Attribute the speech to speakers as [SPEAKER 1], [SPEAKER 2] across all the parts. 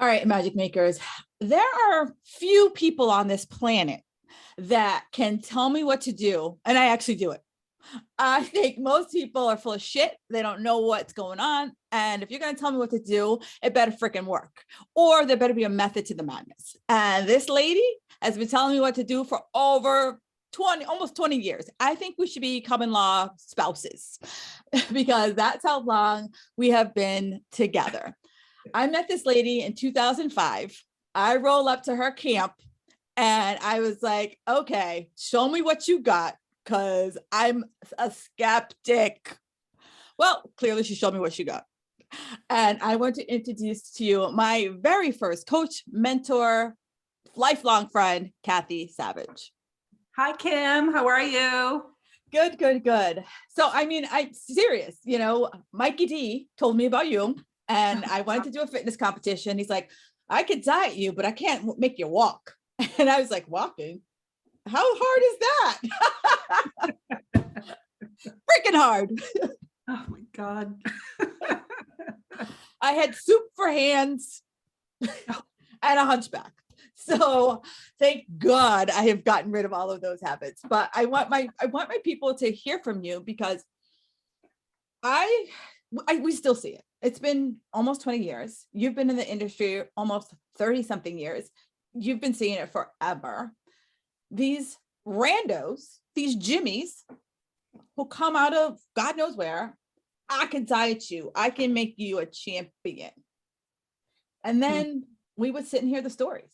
[SPEAKER 1] All right, magic makers. There are few people on this planet that can tell me what to do, and I actually do it. I think most people are full of shit. They don't know what's going on. And if you're going to tell me what to do, it better freaking work. Or there better be a method to the madness. And this lady has been telling me what to do for over 20, almost 20 years. I think we should be common law spouses because that's how long we have been together. I met this lady in 2005. I roll up to her camp and I was like, okay, show me what you got, because I'm a skeptic. Well, clearly she showed me what she got. And I want to introduce to you my very first coach, mentor, lifelong friend, Cathy Savage.
[SPEAKER 2] Hi, Kim. How are you?
[SPEAKER 1] Good, good, good. So, I mean, I'm serious, Mikey D told me about you and I wanted to do a fitness competition. He's like, I could diet you, but I can't make you walk. And I was like, walking? How hard is that? Freaking hard.
[SPEAKER 2] Oh my God.
[SPEAKER 1] I had soup for hands and a hunchback. So thank God I have gotten rid of all of those habits. But I want my people to hear from you because we still see it. It's been almost 20 years. You've been in the industry almost 30 something years. You've been seeing it forever. These randos, these jimmies who come out of God knows where, I can diet you. I can make you a champion. And then we would sit and hear the stories.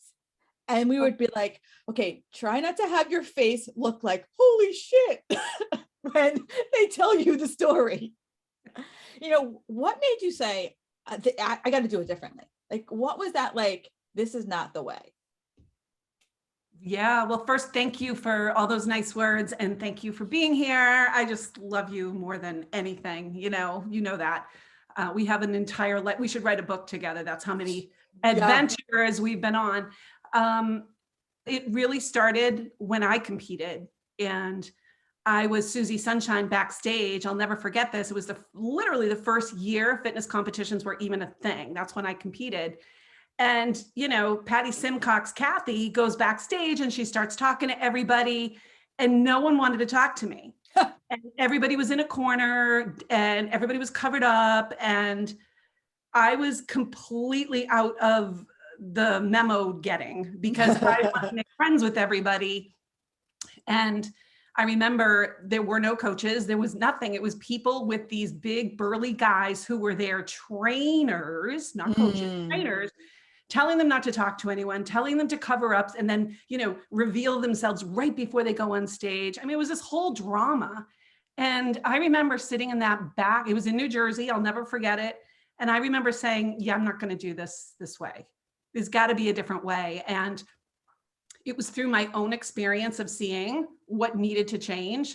[SPEAKER 1] And we would be like, okay, try not to have your face look like, holy shit, when they tell you the story. What made you say, I got to do it differently? Like, what was that like? This is not the way.
[SPEAKER 2] Yeah, well, first, thank you for all those nice words and thank you for being here. I just love you more than anything. You know that. We have an entire life. We should write a book together. That's how many adventures we've been on. It really started when I competed and I was Susie Sunshine backstage. I'll never forget this. It was literally the first year fitness competitions were even a thing. That's when I competed. And, Patty Simcox, Cathy, goes backstage and she starts talking to everybody and no one wanted to talk to me. And everybody was in a corner and everybody was covered up and I was completely out of the memo getting because I wanted to make friends with everybody. And I remember there were no coaches. There was nothing. It was people with these big burly guys who were their trainers, not coaches, trainers, telling them not to talk to anyone, telling them to cover up and then, reveal themselves right before they go on stage. I mean, it was this whole drama. And I remember sitting in that back, it was in New Jersey. I'll never forget it. And I remember saying, yeah, I'm not going to do this way. There's got to be a different way. And it was through my own experience of seeing what needed to change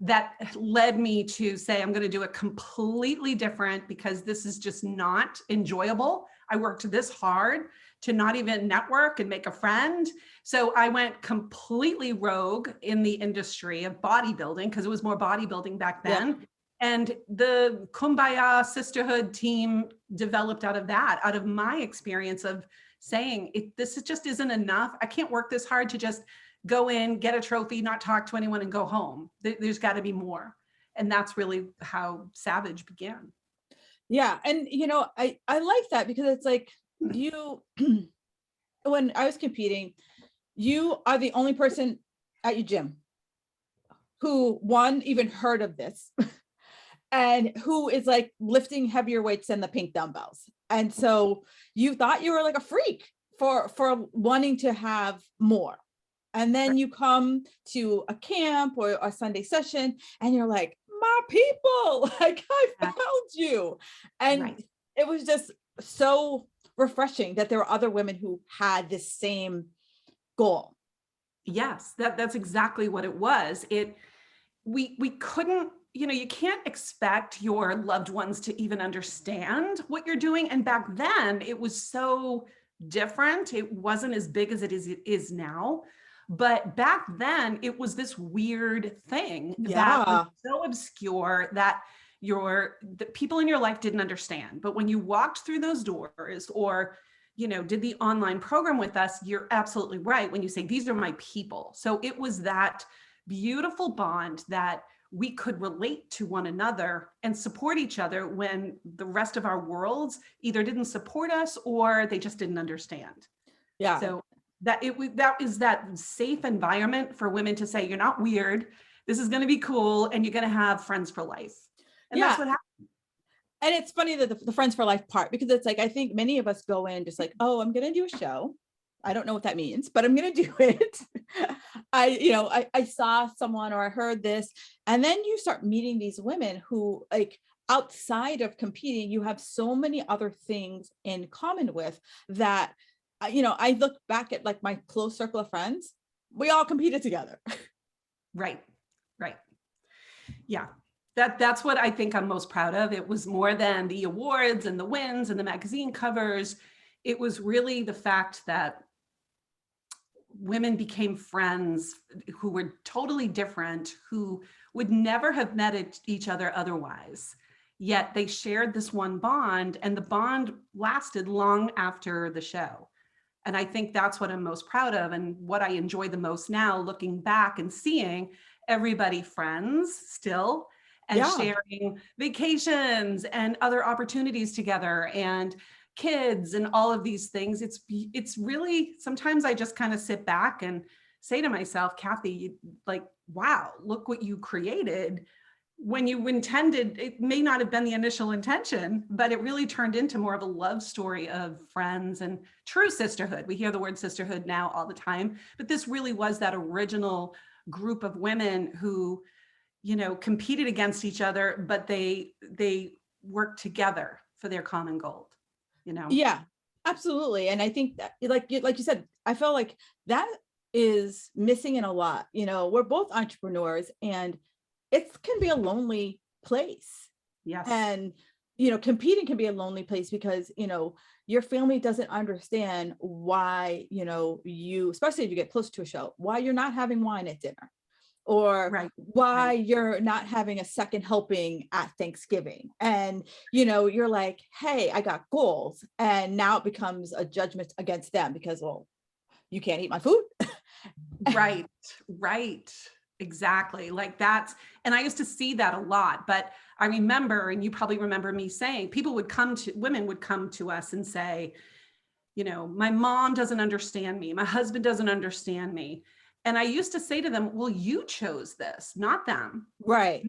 [SPEAKER 2] that led me to say, I'm going to do it completely different because this is just not enjoyable. I worked this hard to not even network and make a friend. So I went completely rogue in the industry of bodybuilding because it was more bodybuilding back then. Yeah. And the Kumbaya sisterhood team developed out of that, out of my experience of saying, this just isn't enough. I can't work this hard to just go in, get a trophy, not talk to anyone and go home. There's got to be more. And that's really how Savage began.
[SPEAKER 1] Yeah. And, I like that because it's like when I was competing, you are the only person at your gym who even heard of this and who is like lifting heavier weights than the pink dumbbells. And so you thought you were like a freak for wanting to have more. And then you come to a camp or a Sunday session and you're like, my people, like I found you. And it was just so refreshing that there were other women who had this same goal.
[SPEAKER 2] Yes, that's exactly what it was. We couldn't, you can't expect your loved ones to even understand what you're doing. And back then it was so different. It wasn't as big as it is now. But back then it was this weird thing that was so obscure that the people in your life didn't understand. But when you walked through those doors or, did the online program with us, you're absolutely right when you say these are my people. So it was that beautiful bond that we could relate to one another and support each other when the rest of our worlds either didn't support us or they just didn't understand.
[SPEAKER 1] Yeah.
[SPEAKER 2] So that is that safe environment for women to say, you're not weird. This is going to be cool. And you're going to have friends for life. And that's what happened.
[SPEAKER 1] And it's funny that the friends for life part, because it's like, I think many of us go in just like, oh, I'm going to do a show. I don't know what that means, but I'm going to do it. I saw someone or I heard this, and then you start meeting these women who, like, outside of competing, you have so many other things in common with that. I look back at like my close circle of friends, we all competed together.
[SPEAKER 2] Right. Yeah. That's what I think I'm most proud of. It was more than the awards and the wins and the magazine covers. It was really the fact that women became friends who were totally different, who would never have met each other otherwise. Yet they shared this one bond, and the bond lasted long after the show. And I think that's what I'm most proud of, and what I enjoy the most now, looking back and seeing everybody friends still, and sharing vacations and other opportunities together and kids and all of these things. It's really, sometimes I just kind of sit back and say to myself, Cathy, like, wow, look what you created. When you intended, it may not have been the initial intention, but it really turned into more of a love story of friends and true sisterhood. We hear the word sisterhood now all the time, but this really was that original group of women who, competed against each other, but they worked together for their common goal.
[SPEAKER 1] Yeah, absolutely. And I think that, like you said, I feel like that is missing in a lot. We're both entrepreneurs, and it can be a lonely place.
[SPEAKER 2] Yes.
[SPEAKER 1] And, competing can be a lonely place because, your family doesn't understand why, you, especially if you get close to a show, why you're not having wine at dinner, or why you're not having a second helping at Thanksgiving. And, you're like, hey, I got goals. And now it becomes a judgment against them because, well, you can't eat my food.
[SPEAKER 2] Right. Exactly. Like that's, and I used to see that a lot, but I remember, and you probably remember me saying, women would come to us and say, my mom doesn't understand me. My husband doesn't understand me. And I used to say to them, well, you chose this, not them.
[SPEAKER 1] Right.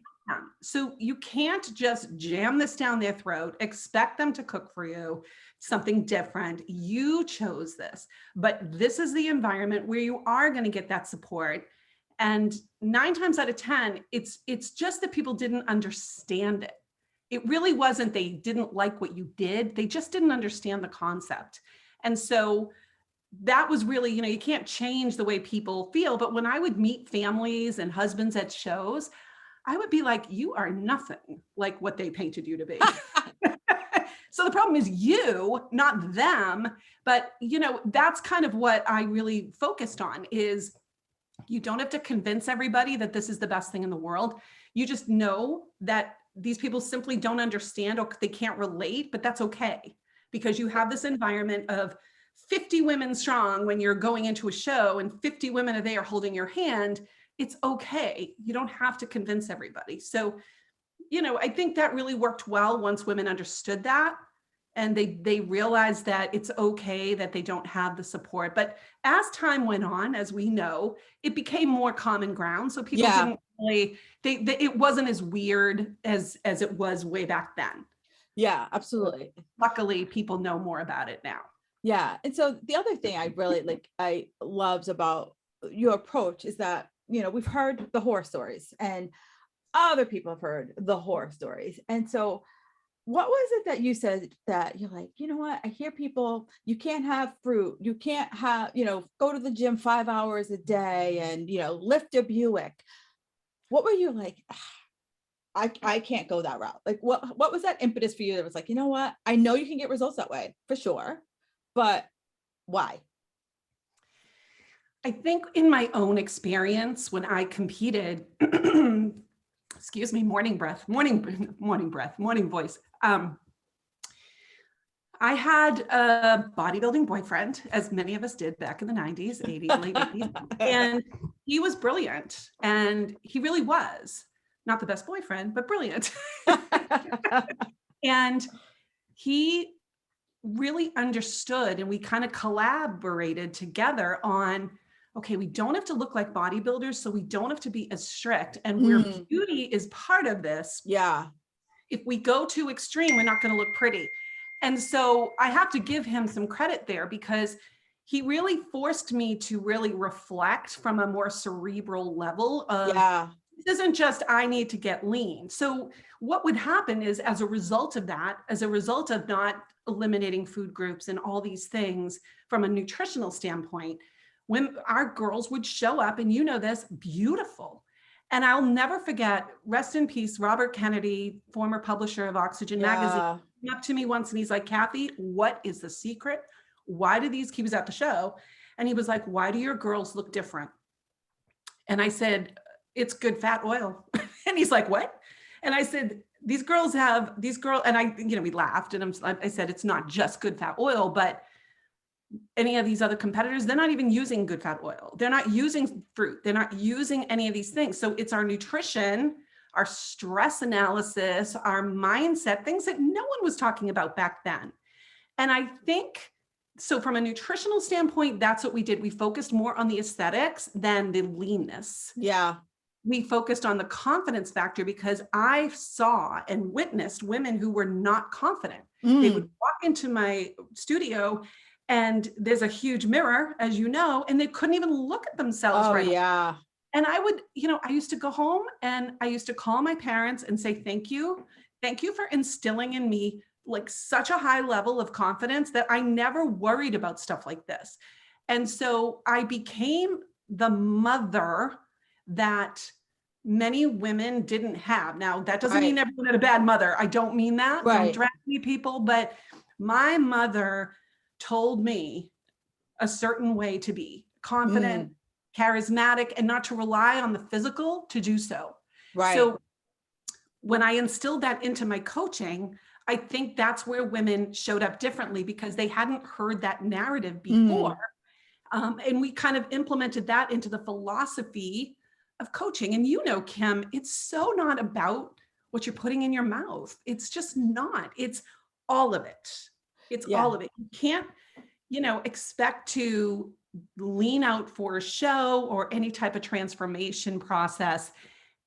[SPEAKER 2] So you can't just jam this down their throat, expect them to cook for you something different. You chose this, but this is the environment where you are going to get that support. And 9 times out of 10, it's just that people didn't understand it. It really wasn't they didn't like what you did. They just didn't understand the concept. And so that was really, you can't change the way people feel. But when I would meet families and husbands at shows, I would be like, you are nothing like what they painted you to be. So the problem is you, not them. But, that's kind of what I really focused on is you don't have to convince everybody that this is the best thing in the world. You just know that these people simply don't understand or they can't relate, but that's okay. Because you have this environment of 50 women strong when you're going into a show and 50 women are there holding your hand. It's okay. You don't have to convince everybody. So, I think that really worked well once women understood that. And they realized that it's okay that they don't have the support. But as time went on, as we know, it became more common ground. So people didn't really, it wasn't as weird as it was way back then.
[SPEAKER 1] Yeah, absolutely.
[SPEAKER 2] Luckily, people know more about it now.
[SPEAKER 1] Yeah. And so the other thing I loves about your approach is that, we've heard the horror stories and other people have heard the horror stories. And so what was it that you said that you're like, you know what? I hear people, you can't have fruit. You can't have, go to the gym 5 hours a day and, lift a Buick. What were you like? I can't go that route. Like, what was that impetus for you that was like, you know what? I know you can get results that way for sure, but why?
[SPEAKER 2] I think in my own experience, when I competed, excuse me, morning voice. I had a bodybuilding boyfriend, as many of us did back in the 90s, 80s, late 80s. And he was brilliant. And he really was. Not the best boyfriend, but brilliant. And he really understood, and we kind of collaborated together on, okay, we don't have to look like bodybuilders, so we don't have to be as strict. And where beauty is part of this,
[SPEAKER 1] Yeah.
[SPEAKER 2] if we go too extreme, we're not going to look pretty. And so I have to give him some credit there, because he really forced me to really reflect from a more cerebral level of,
[SPEAKER 1] Yeah.
[SPEAKER 2] this isn't just I need to get lean. So what would happen is, as a result of that, as a result of not eliminating food groups and all these things from a nutritional standpoint, when our girls would show up, and you know this, beautiful. And I'll never forget, rest in peace, Robert Kennedy, former publisher of Oxygen magazine, came up to me once and he's like, Cathy, what is the secret? Why do these, he was at the show, and he was like, why do your girls look different? And I said, it's good fat oil. And he's like, what? And I said, these girls, and I, we laughed, and I said, it's not just good fat oil, but any of these other competitors, they're not even using good fat oil. They're not using fruit. They're not using any of these things. So it's our nutrition, our stress analysis, our mindset, things that no one was talking about back then. And I think, so from a nutritional standpoint, that's what we did. We focused more on the aesthetics than the leanness.
[SPEAKER 1] Yeah.
[SPEAKER 2] We focused on the confidence factor, because I saw and witnessed women who were not confident. They would walk into my studio, and there's a huge mirror, as you know, and they couldn't even look at themselves right.
[SPEAKER 1] Yeah.
[SPEAKER 2] And I would, I used to go home and I used to call my parents and say, thank you for instilling in me like such a high level of confidence that I never worried about stuff like this. And so I became the mother that many women didn't have. Now, that doesn't mean everyone had a bad mother. I don't mean that. Don't drag me, people. But my mother told me a certain way to be confident, charismatic, and not to rely on the physical to do so. So when I instilled that into my coaching, I think that's where women showed up differently, because they hadn't heard that narrative before. And we kind of implemented that into the philosophy of coaching. And Kim, it's so not about what you're putting in your mouth. It's just not. It's all of it. It's all of it. You can't, expect to lean out for a show or any type of transformation process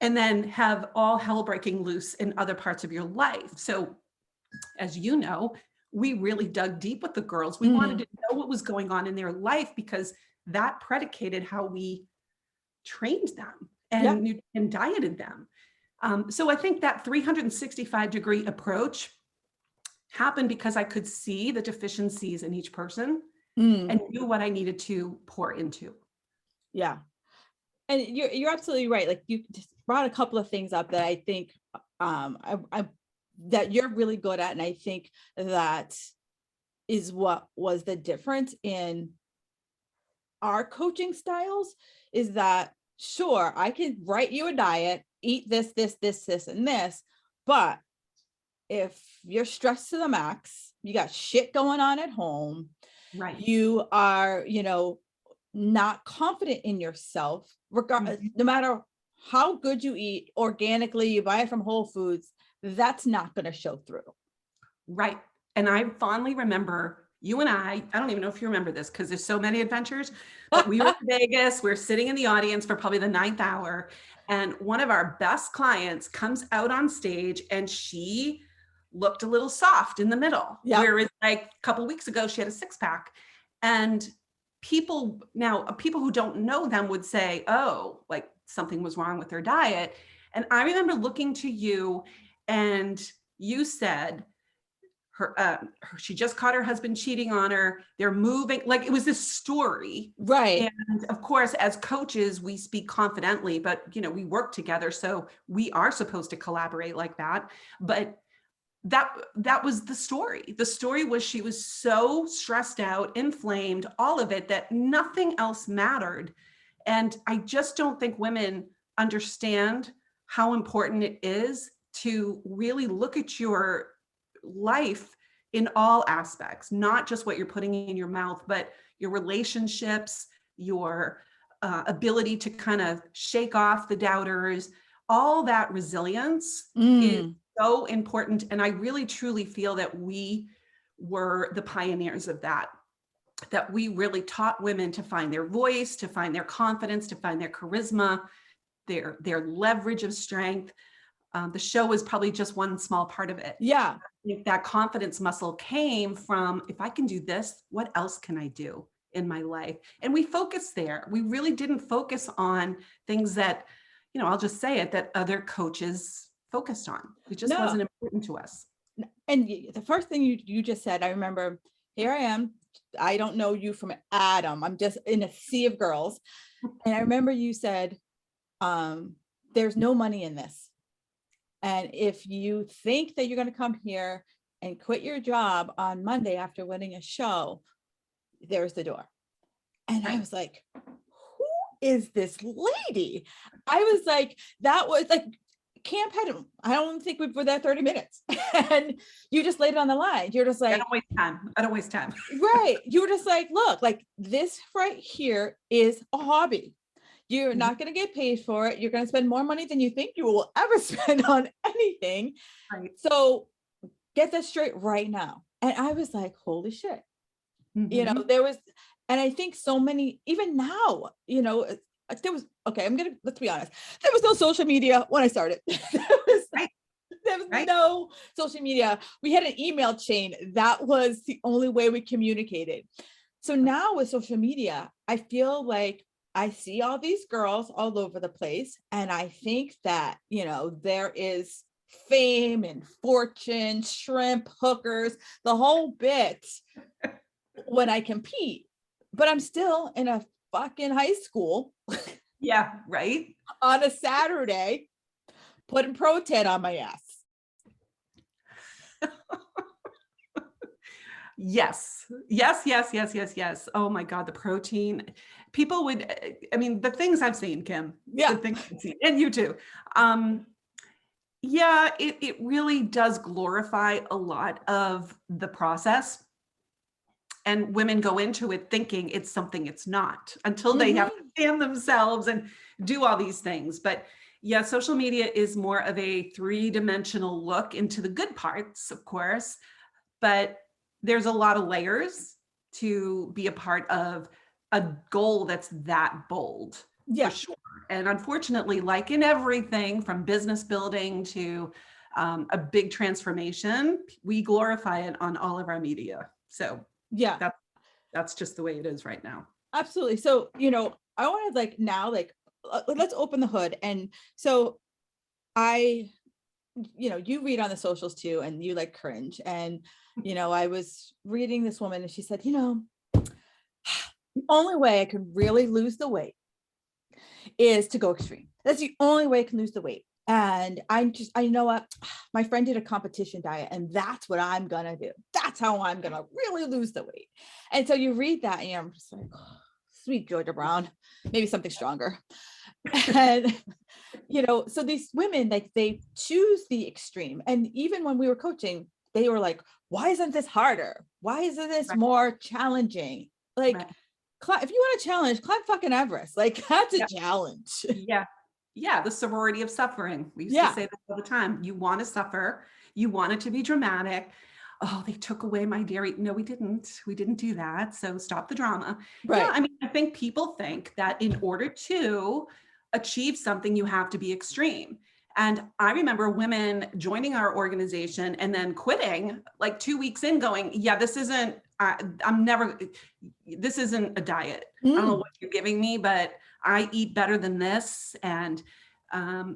[SPEAKER 2] and then have all hell breaking loose in other parts of your life. So as you know, we really dug deep with the girls. We wanted to know what was going on in their life, because that predicated how we trained them and dieted them. So I think that 365-degree approach happened because I could see the deficiencies in each person and knew what I needed to pour into.
[SPEAKER 1] Yeah. And you're absolutely right. Like, you just brought a couple of things up that I think that you're really good at. And I think that is what was the difference in our coaching styles, is that, sure, I can write you a diet, eat this, and this, but if you're stressed to the max, you got shit going on at home, you are, not confident in yourself, regardless, no matter how good you eat organically, you buy it from Whole Foods, that's not going to show through.
[SPEAKER 2] Right. And I fondly remember you and I don't even know if you remember this, because there's so many adventures, but we were in Vegas, we're sitting in the audience for probably the 9th hour. And one of our best clients comes out on stage, and she looked a little soft in the middle. Whereas like a couple weeks ago, she had a 6-pack. And people who don't know them would say, oh, like something was wrong with their diet. And I remember looking to you, and you said, she just caught her husband cheating on her. They're moving, like it was this story.
[SPEAKER 1] Right.
[SPEAKER 2] And of course, as coaches, we speak confidently, but we work together. So we are supposed to collaborate like that. But that was the story. The story was she was so stressed out, inflamed, all of it, that nothing else mattered. And I just don't think women understand how important it is to really look at your life in all aspects, not just what you're putting in your mouth, but your relationships, your ability to kind of shake off the doubters. All that resilience is so important. And I really truly feel that we were the pioneers of that, that we really taught women to find their voice, to find their confidence, to find their charisma, their leverage of strength. The show is probably just one small part of it.
[SPEAKER 1] Yeah.
[SPEAKER 2] I think that confidence muscle came from, if I can do this, what else can I do in my life? And we focused there. We really didn't focus on things that, I'll just say it, that other coaches focused on. It just wasn't important to us.
[SPEAKER 1] And the first thing you just said, I remember, here I am. I don't know you from Adam. I'm just in a sea of girls. And I remember you said, there's no money in this. And if you think that you're going to come here and quit your job on Monday after winning a show, there's the door. And I was like, who is this lady? I was like, that was like, camp had, I don't think we were there 30 minutes. And you just laid it on the line. You're just like,
[SPEAKER 2] I don't waste time.
[SPEAKER 1] Right. You were just like, look, like this right here is a hobby. You're not going to get paid for it. You're going to spend more money than you think you will ever spend on anything.
[SPEAKER 2] Right.
[SPEAKER 1] So get that straight right now. And I was like, holy shit. There was, and I think so many, even now, there was, let's be honest. There was no social media when I started. There was no social media. We had an email chain. That was the only way we communicated. So now with social media, I feel like I see all these girls all over the place. And I think that, there is fame and fortune, shrimp, hookers, the whole bit when I compete. But I'm still in a fucking high school.
[SPEAKER 2] Yeah, right.
[SPEAKER 1] On a Saturday, putting Pro-Ten on my ass.
[SPEAKER 2] Yes. Oh my God, the protein. People would, the things I've seen, Kim.
[SPEAKER 1] Yeah.
[SPEAKER 2] The things I've seen, and you too. It really does glorify a lot of the process. And women go into it thinking it's something it's not, until they have to stand themselves and do all these things. But yeah, social media is more of a three-dimensional look into the good parts, of course, but there's a lot of layers to be a part of a goal that's that bold.
[SPEAKER 1] Yeah.
[SPEAKER 2] For sure. And unfortunately, like in everything from business building to a big transformation, we glorify it on all of our media. So yeah, that's just the way it is right now.
[SPEAKER 1] Absolutely. So, I want to now, let's open the hood. And so you read on the socials too, and you cringe. And, I was reading this woman and she said, the only way I could really lose the weight is to go extreme. That's the only way I can lose the weight. And I know what, my friend did a competition diet and that's what I'm going to do. That's how I'm going to really lose the weight. And so you read that and I'm just like, oh, sweet Georgia Brown, maybe something stronger. And, so these women, they choose the extreme. And even when we were coaching, they were like, why isn't this harder? Why isn't this more challenging? If you want to challenge, climb fucking Everest. That's a challenge.
[SPEAKER 2] Yeah, the sorority of suffering. We used to say that all the time. You want to suffer. You want it to be dramatic. Oh, they took away my dairy. No, we didn't. We didn't do that. So stop the drama. Right. Yeah, I think people think that in order to achieve something, you have to be extreme. And I remember women joining our organization and then quitting 2 weeks in going, yeah, this isn't a diet. I don't know what you're giving me, but I eat better than this. And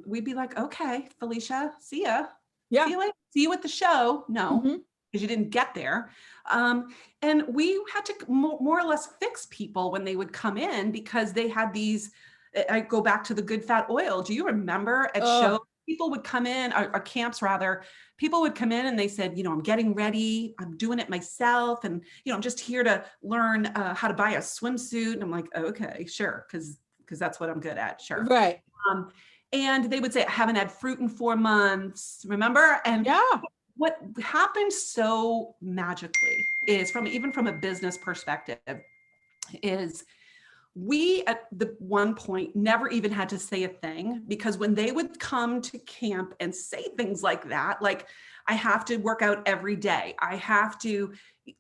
[SPEAKER 2] we'd be like, okay, Felicia, see ya. Yeah. See you at the show. No, because you didn't get there. And we had to more or less fix people when they would come in because they had these, I go back to the good fat oil. Do you remember at shows? People would come in, or camps rather, people would come in and they said, I'm getting ready. I'm doing it myself. And, I'm just here to learn how to buy a swimsuit. And I'm like, okay, sure. Because that's what I'm good at. Sure.
[SPEAKER 1] Right.
[SPEAKER 2] And they would say, I haven't had fruit in 4 months. Remember? And what happened so magically is even from a business perspective is we at the one point never even had to say a thing, because when they would come to camp and say things like that, like, I have to work out every day, I have to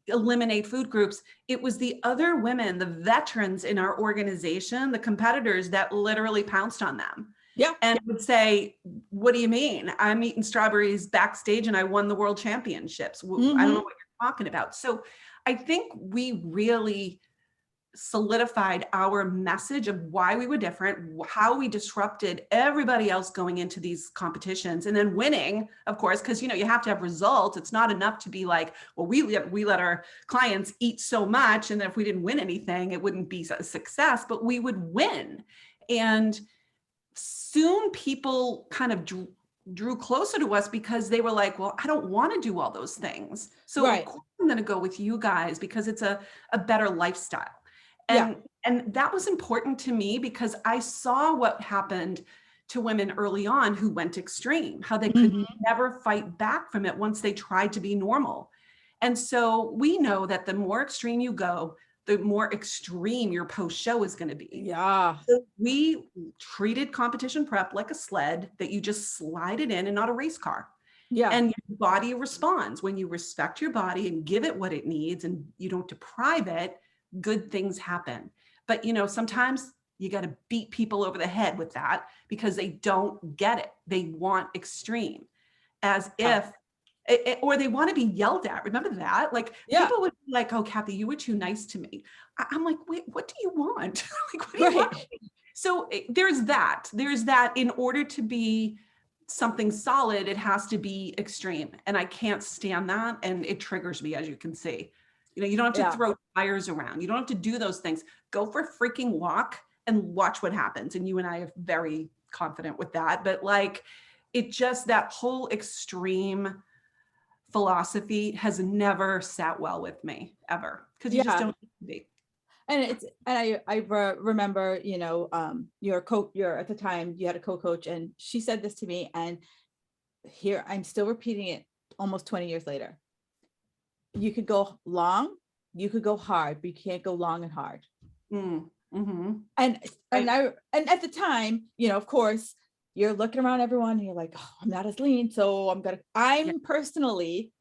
[SPEAKER 2] eliminate food groups, it was the other women, the veterans in our organization, the competitors, that literally pounced on them.
[SPEAKER 1] Yeah.
[SPEAKER 2] And would say, what do you mean? I'm eating strawberries backstage and I won the world championships. I don't know what you're talking about. So I think we really solidified our message of why we were different, how we disrupted everybody else going into these competitions, and then winning, of course, because you have to have results. It's not enough to be like, well, we let our clients eat so much, and then if we didn't win anything, it wouldn't be a success, but we would win. And soon people kind of drew closer to us because they were like, well, I don't want to do all those things. So
[SPEAKER 1] Right.
[SPEAKER 2] of course I'm going to go with you guys because it's a better lifestyle. And that was important to me because I saw what happened to women early on who went extreme, how they could never fight back from it once they tried to be normal. And so we know that the more extreme you go, the more extreme your post-show is going to be.
[SPEAKER 1] Yeah.
[SPEAKER 2] So we treated competition prep like a sled that you just slide it in and not a race car.
[SPEAKER 1] Yeah.
[SPEAKER 2] And your body responds. When you respect your body and give it what it needs and you don't deprive it, good things happen. But sometimes you got to beat people over the head with that because they don't get it. They want extreme, as if or they want to be yelled at. Remember that? Like people would be like, oh, Cathy, you were too nice to me. I'm like, wait, what do you want? Like, what do you want? So there's that. In order to be something solid, it has to be extreme. And I can't stand that. And it triggers me, as you can see. You don't have to throw tires around. You don't have to do those things. Go for a freaking walk and watch what happens. And you and I are very confident with that. But that whole extreme philosophy has never sat well with me ever, because you just don't need to be.
[SPEAKER 1] And I remember, your at the time you had a co-coach, and she said this to me, and here I'm still repeating it almost 20 years later. You could go long, you could go hard, but you can't go long and hard. And at the time, of course, you're looking around everyone and you're like, oh, I'm not as lean. So I'm personally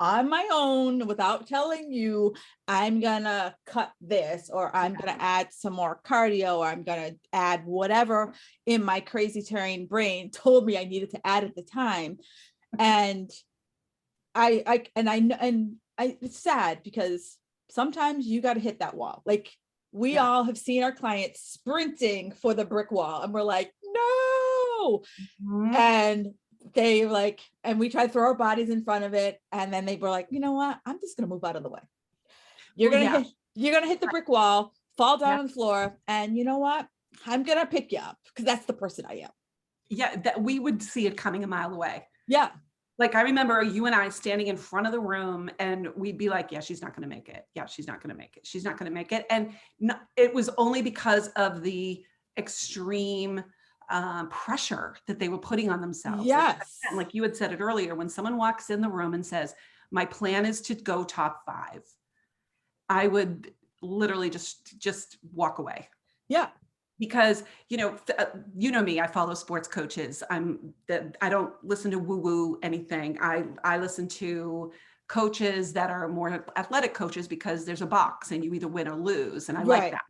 [SPEAKER 1] on my own, without telling you, I'm gonna cut this, or I'm gonna add some more cardio, or I'm gonna add whatever in my crazy terrain brain told me I needed to add at the time. And it's sad because sometimes you got to hit that wall. Like we all have seen our clients sprinting for the brick wall, and we're like, no. And they and we try to throw our bodies in front of it. And then they were like, you know what? I'm just going to move out of the way. You're going to hit the brick wall, fall down on the floor. And you know what? I'm going to pick you up, because that's the person I am.
[SPEAKER 2] Yeah. That we would see it coming a mile away.
[SPEAKER 1] Yeah.
[SPEAKER 2] Like I remember you and I standing in front of the room, and we'd be like, yeah, she's not going to make it. Yeah, she's not going to make it. She's not going to make it. And it was only because of the extreme pressure that they were putting on themselves.
[SPEAKER 1] Yes.
[SPEAKER 2] Like you had said it earlier, when someone walks in the room and says, my plan is to go top 5, I would literally just walk away.
[SPEAKER 1] Yeah.
[SPEAKER 2] Because, me, I follow sports coaches. I don't listen to woo-woo anything. I listen to coaches that are more athletic coaches, because there's a box and you either win or lose. And I like that.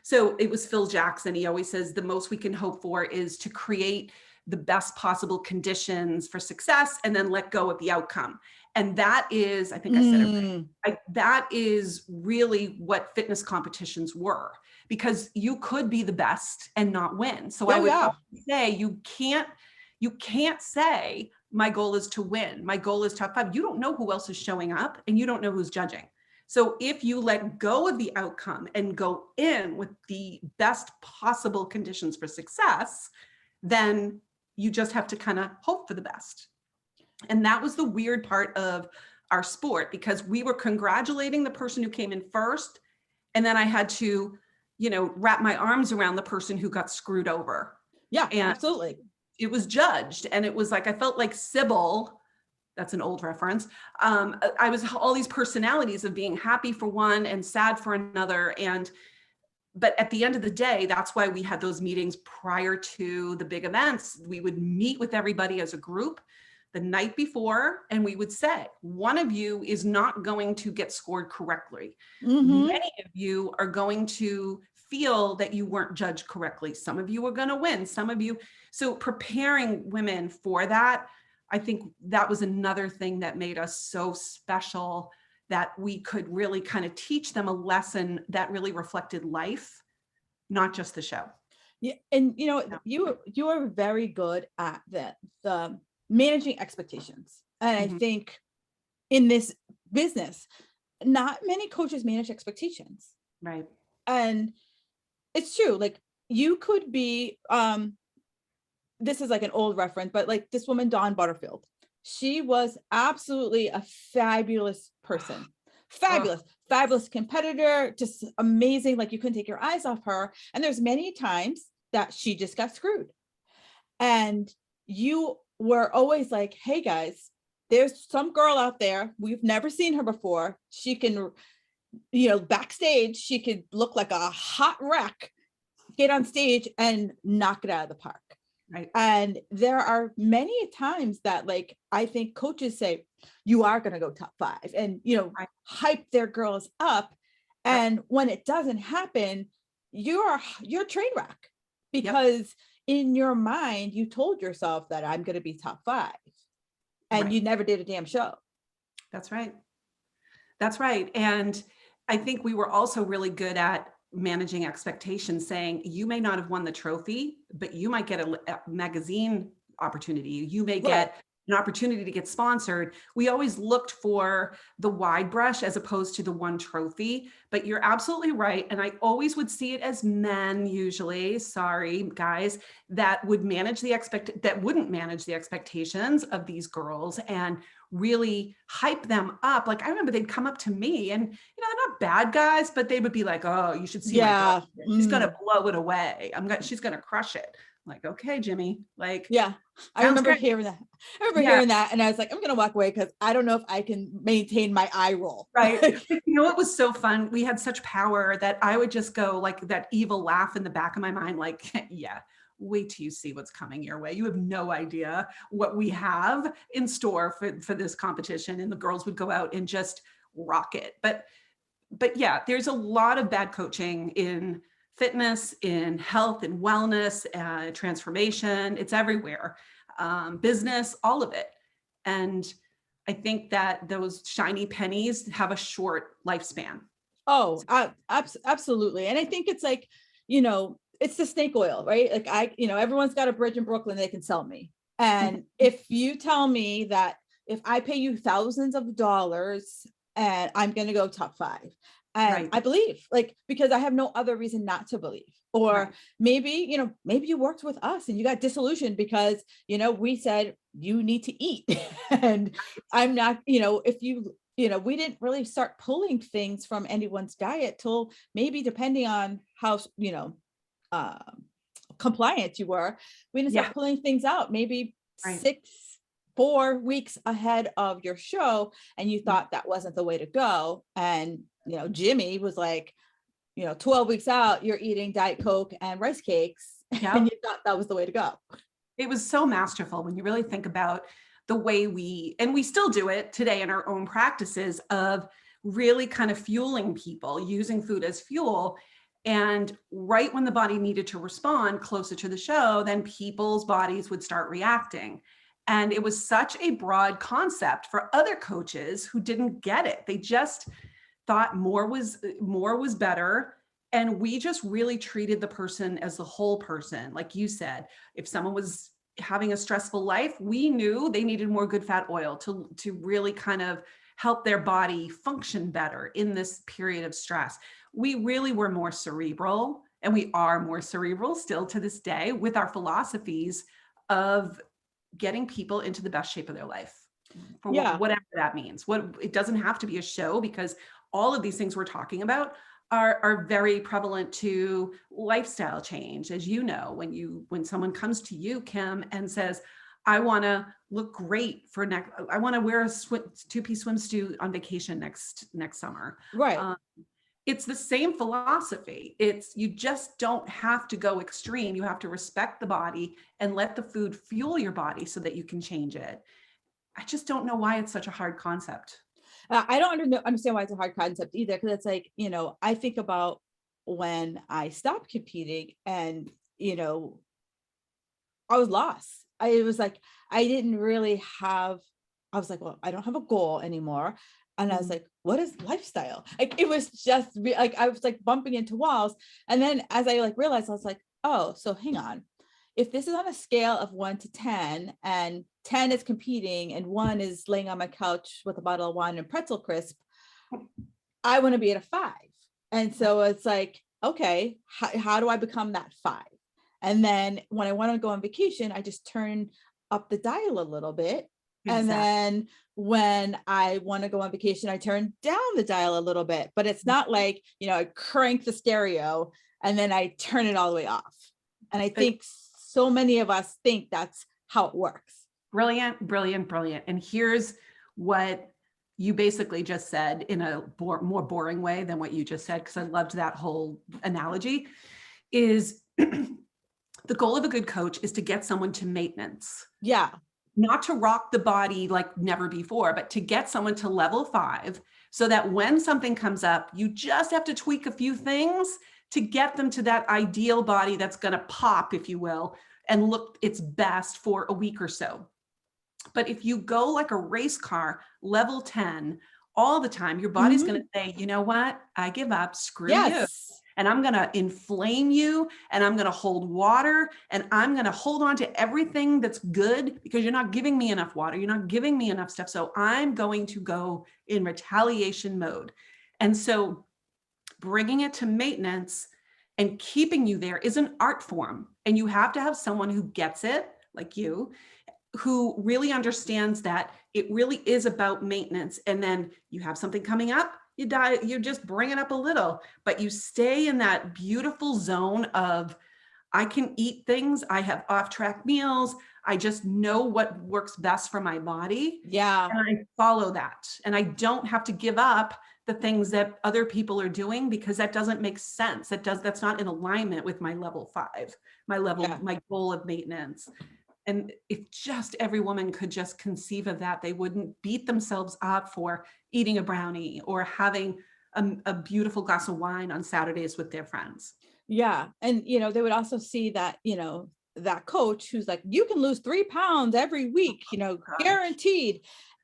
[SPEAKER 2] So it was Phil Jackson. He always says the most we can hope for is to create the best possible conditions for success and then let go of the outcome. And that is, I think I said it right, that is really what fitness competitions were, because you could be the best and not win. So I would say you can't say my goal is to win. My goal is top 5. You don't know who else is showing up, and you don't know who's judging. So if you let go of the outcome and go in with the best possible conditions for success, then you just have to kind of hope for the best. And that was the weird part of our sport, because we were congratulating the person who came in first. And then I had to, wrap my arms around the person who got screwed over.
[SPEAKER 1] Yeah,
[SPEAKER 2] and
[SPEAKER 1] absolutely.
[SPEAKER 2] It was judged. And it was like, I felt like Sybil That's an old reference. I was all these personalities of being happy for one and sad for another. But at the end of the day, that's why we had those meetings prior to the big events. We would meet with everybody as a group the night before, and we would say, one of you is not going to get scored correctly.
[SPEAKER 1] Mm-hmm.
[SPEAKER 2] Many of you are going to feel that you weren't judged correctly. Some of you are going to win, some of you. So preparing women for that, I think that was another thing that made us so special, that we could really kind of teach them a lesson that really reflected life, not just the show.
[SPEAKER 1] Yeah, and
[SPEAKER 2] Yeah.
[SPEAKER 1] you are very good at the managing expectations. And I
[SPEAKER 2] Mhm.
[SPEAKER 1] think in this business, not many coaches manage expectations.
[SPEAKER 2] Right.
[SPEAKER 1] And it's true. Like you could be this is like an old reference, but like this woman, Dawn Butterfield, she was absolutely a fabulous person.
[SPEAKER 2] Oh,
[SPEAKER 1] Fabulous competitor, just amazing. Like you couldn't take your eyes off her. And there's many times that she just got screwed. And you were always like, hey guys, there's some girl out there. We've never seen her before. She can, backstage, she could look like a hot wreck, get on stage and knock it out of the park.
[SPEAKER 2] right.
[SPEAKER 1] And there are many times that like I think coaches say you are going to go top 5 and
[SPEAKER 2] Right.
[SPEAKER 1] hype their girls up, and when it doesn't happen, you're a train wreck, because in your mind you told yourself that I'm going to be top 5 and
[SPEAKER 2] Right.
[SPEAKER 1] you never did a damn show.
[SPEAKER 2] That's right. That's right. And I think we were also really good at managing expectations, saying you may not have won the trophy, but you might get a magazine opportunity. You may
[SPEAKER 1] Right.
[SPEAKER 2] get an opportunity to get sponsored. We always looked for the wide brush as opposed to the one trophy, but you're absolutely right. And I always would see it as men, usually, sorry guys, that wouldn't manage the expectations of these girls and really hype them up. Like I remember they'd come up to me and, they're not bad guys, but they would be like, oh, you should see my
[SPEAKER 1] Yeah.
[SPEAKER 2] girl. She's going to blow it away. She's going to crush it. I'm like, okay, Jimmy, like,
[SPEAKER 1] Yeah. I
[SPEAKER 2] sounds
[SPEAKER 1] remember
[SPEAKER 2] great.
[SPEAKER 1] hearing that.
[SPEAKER 2] Yeah.
[SPEAKER 1] And I was like, I'm going to walk away because I don't know if I can maintain my eye roll.
[SPEAKER 2] Right. It was so fun. We had such power that I would just go like that evil laugh in the back of my mind, like, yeah, wait till you see what's coming your way. You have no idea what we have in store for this competition. And the girls would go out and just rock it. But yeah, there's a lot of bad coaching in fitness, in health and wellness, transformation. It's everywhere. Business, all of it. And I think that those shiny pennies have a short lifespan.
[SPEAKER 1] Oh, absolutely. And I think it's like, it's the snake oil, right? Like everyone's got a bridge in Brooklyn they can sell me. And if you tell me that if I pay you thousands of dollars and I'm going to go top 5, and
[SPEAKER 2] Right.
[SPEAKER 1] I believe, like, because I have no other reason not to believe. Or
[SPEAKER 2] Right.
[SPEAKER 1] maybe you worked with us and you got disillusioned because, we said you need to eat. And I'm not, if you, we didn't really start pulling things from anyone's diet till maybe, depending on how, compliant you were, we didn't start pulling things out maybe
[SPEAKER 2] Right.
[SPEAKER 1] 4 weeks ahead of your show, and you thought that wasn't the way to go. And Jimmy was like, 12 weeks out, you're eating Diet Coke and rice cakes, and you thought that was the way to go.
[SPEAKER 2] It was so masterful when you really think about the way we still do it today in our own practices of really kind of fueling people, using food as fuel. And right when the body needed to respond closer to the show, then people's bodies would start reacting. And it was such a broad concept for other coaches who didn't get it. They just thought more was better. And we just really treated the person as the whole person. Like you said, if someone was having a stressful life, we knew they needed more good fat oil to really kind of help their body function better in this period of stress. We really were more cerebral, and we are more cerebral still to this day with our philosophies of getting people into the best shape of their life, for whatever that means. It doesn't have to be a show, because all of these things we're talking about are very prevalent to lifestyle change. As you know, when someone comes to you, Kim, and says, I want to look great for next, I want to wear a two-piece swimsuit on vacation next summer.
[SPEAKER 1] Right.
[SPEAKER 2] Um, it's the same philosophy. It's, you just don't have to go extreme. You have to respect the body and let the food fuel your body so that you can change it. I just don't know why it's such a hard concept.
[SPEAKER 1] I don't understand why it's a hard concept either, because it's like, I think about when I stopped competing and, I was lost. I was like, I didn't really have, I was like, well, I don't have a goal anymore. And I was
[SPEAKER 2] Mm.
[SPEAKER 1] like, what is lifestyle? Like, it was just like, I was like bumping into walls. And then as I like realized, I was like, oh, so hang on. If this is on a scale of 1 to 10 and 10 is competing and 1 is laying on my couch with a bottle of wine and pretzel crisp, I want to be at a 5. And so it's like, okay, how do I become that 5? And then when I want to go on vacation, I just turn up the dial a little bit. And
[SPEAKER 2] Exactly.
[SPEAKER 1] then when I want to go on vacation, I turn down the dial a little bit, but it's not like, I crank the stereo and then I turn it all the way off. And I
[SPEAKER 2] But
[SPEAKER 1] think so many of us think that's how it works.
[SPEAKER 2] brilliant, brilliant, brilliant. And here's what you basically just said in a more boring way than what you just said, because I loved that whole analogy, is the goal of a good coach is to get someone to maintenance,
[SPEAKER 1] Yeah.
[SPEAKER 2] not to rock the body like never before, but to get someone to level 5 so that when something comes up, you just have to tweak a few things to get them to that ideal body that's going to pop, if you will, and look its best for a week or so. But if you go like a race car, level 10, all the time, your body's going to say, you know what? I give up, screw you.
[SPEAKER 1] Yes.
[SPEAKER 2] And I'm going to inflame you, and I'm going to hold water, and I'm going to hold on to everything that's good because you're not giving me enough water. You're not giving me enough stuff. So I'm going to go in retaliation mode. And so bringing it to maintenance and keeping you there is an art form. And you have to have someone who gets it, like you, who really understands that it really is about maintenance. And then you have something coming up, you just bring it up a little, but you stay in that beautiful zone of, I can eat things, I have off-track meals, I just know what works best for my body.
[SPEAKER 1] Yeah.
[SPEAKER 2] And I follow that. And I don't have to give up the things that other people are doing because that doesn't make sense. That's not in alignment with my level 5, my goal of maintenance. And if just every woman could just conceive of that, they wouldn't beat themselves up for eating a brownie or having a beautiful glass of wine on Saturdays with their friends.
[SPEAKER 1] Yeah. And, they would also see that, that coach who's like, you can lose 3 pounds every week,
[SPEAKER 2] Gosh.
[SPEAKER 1] guaranteed.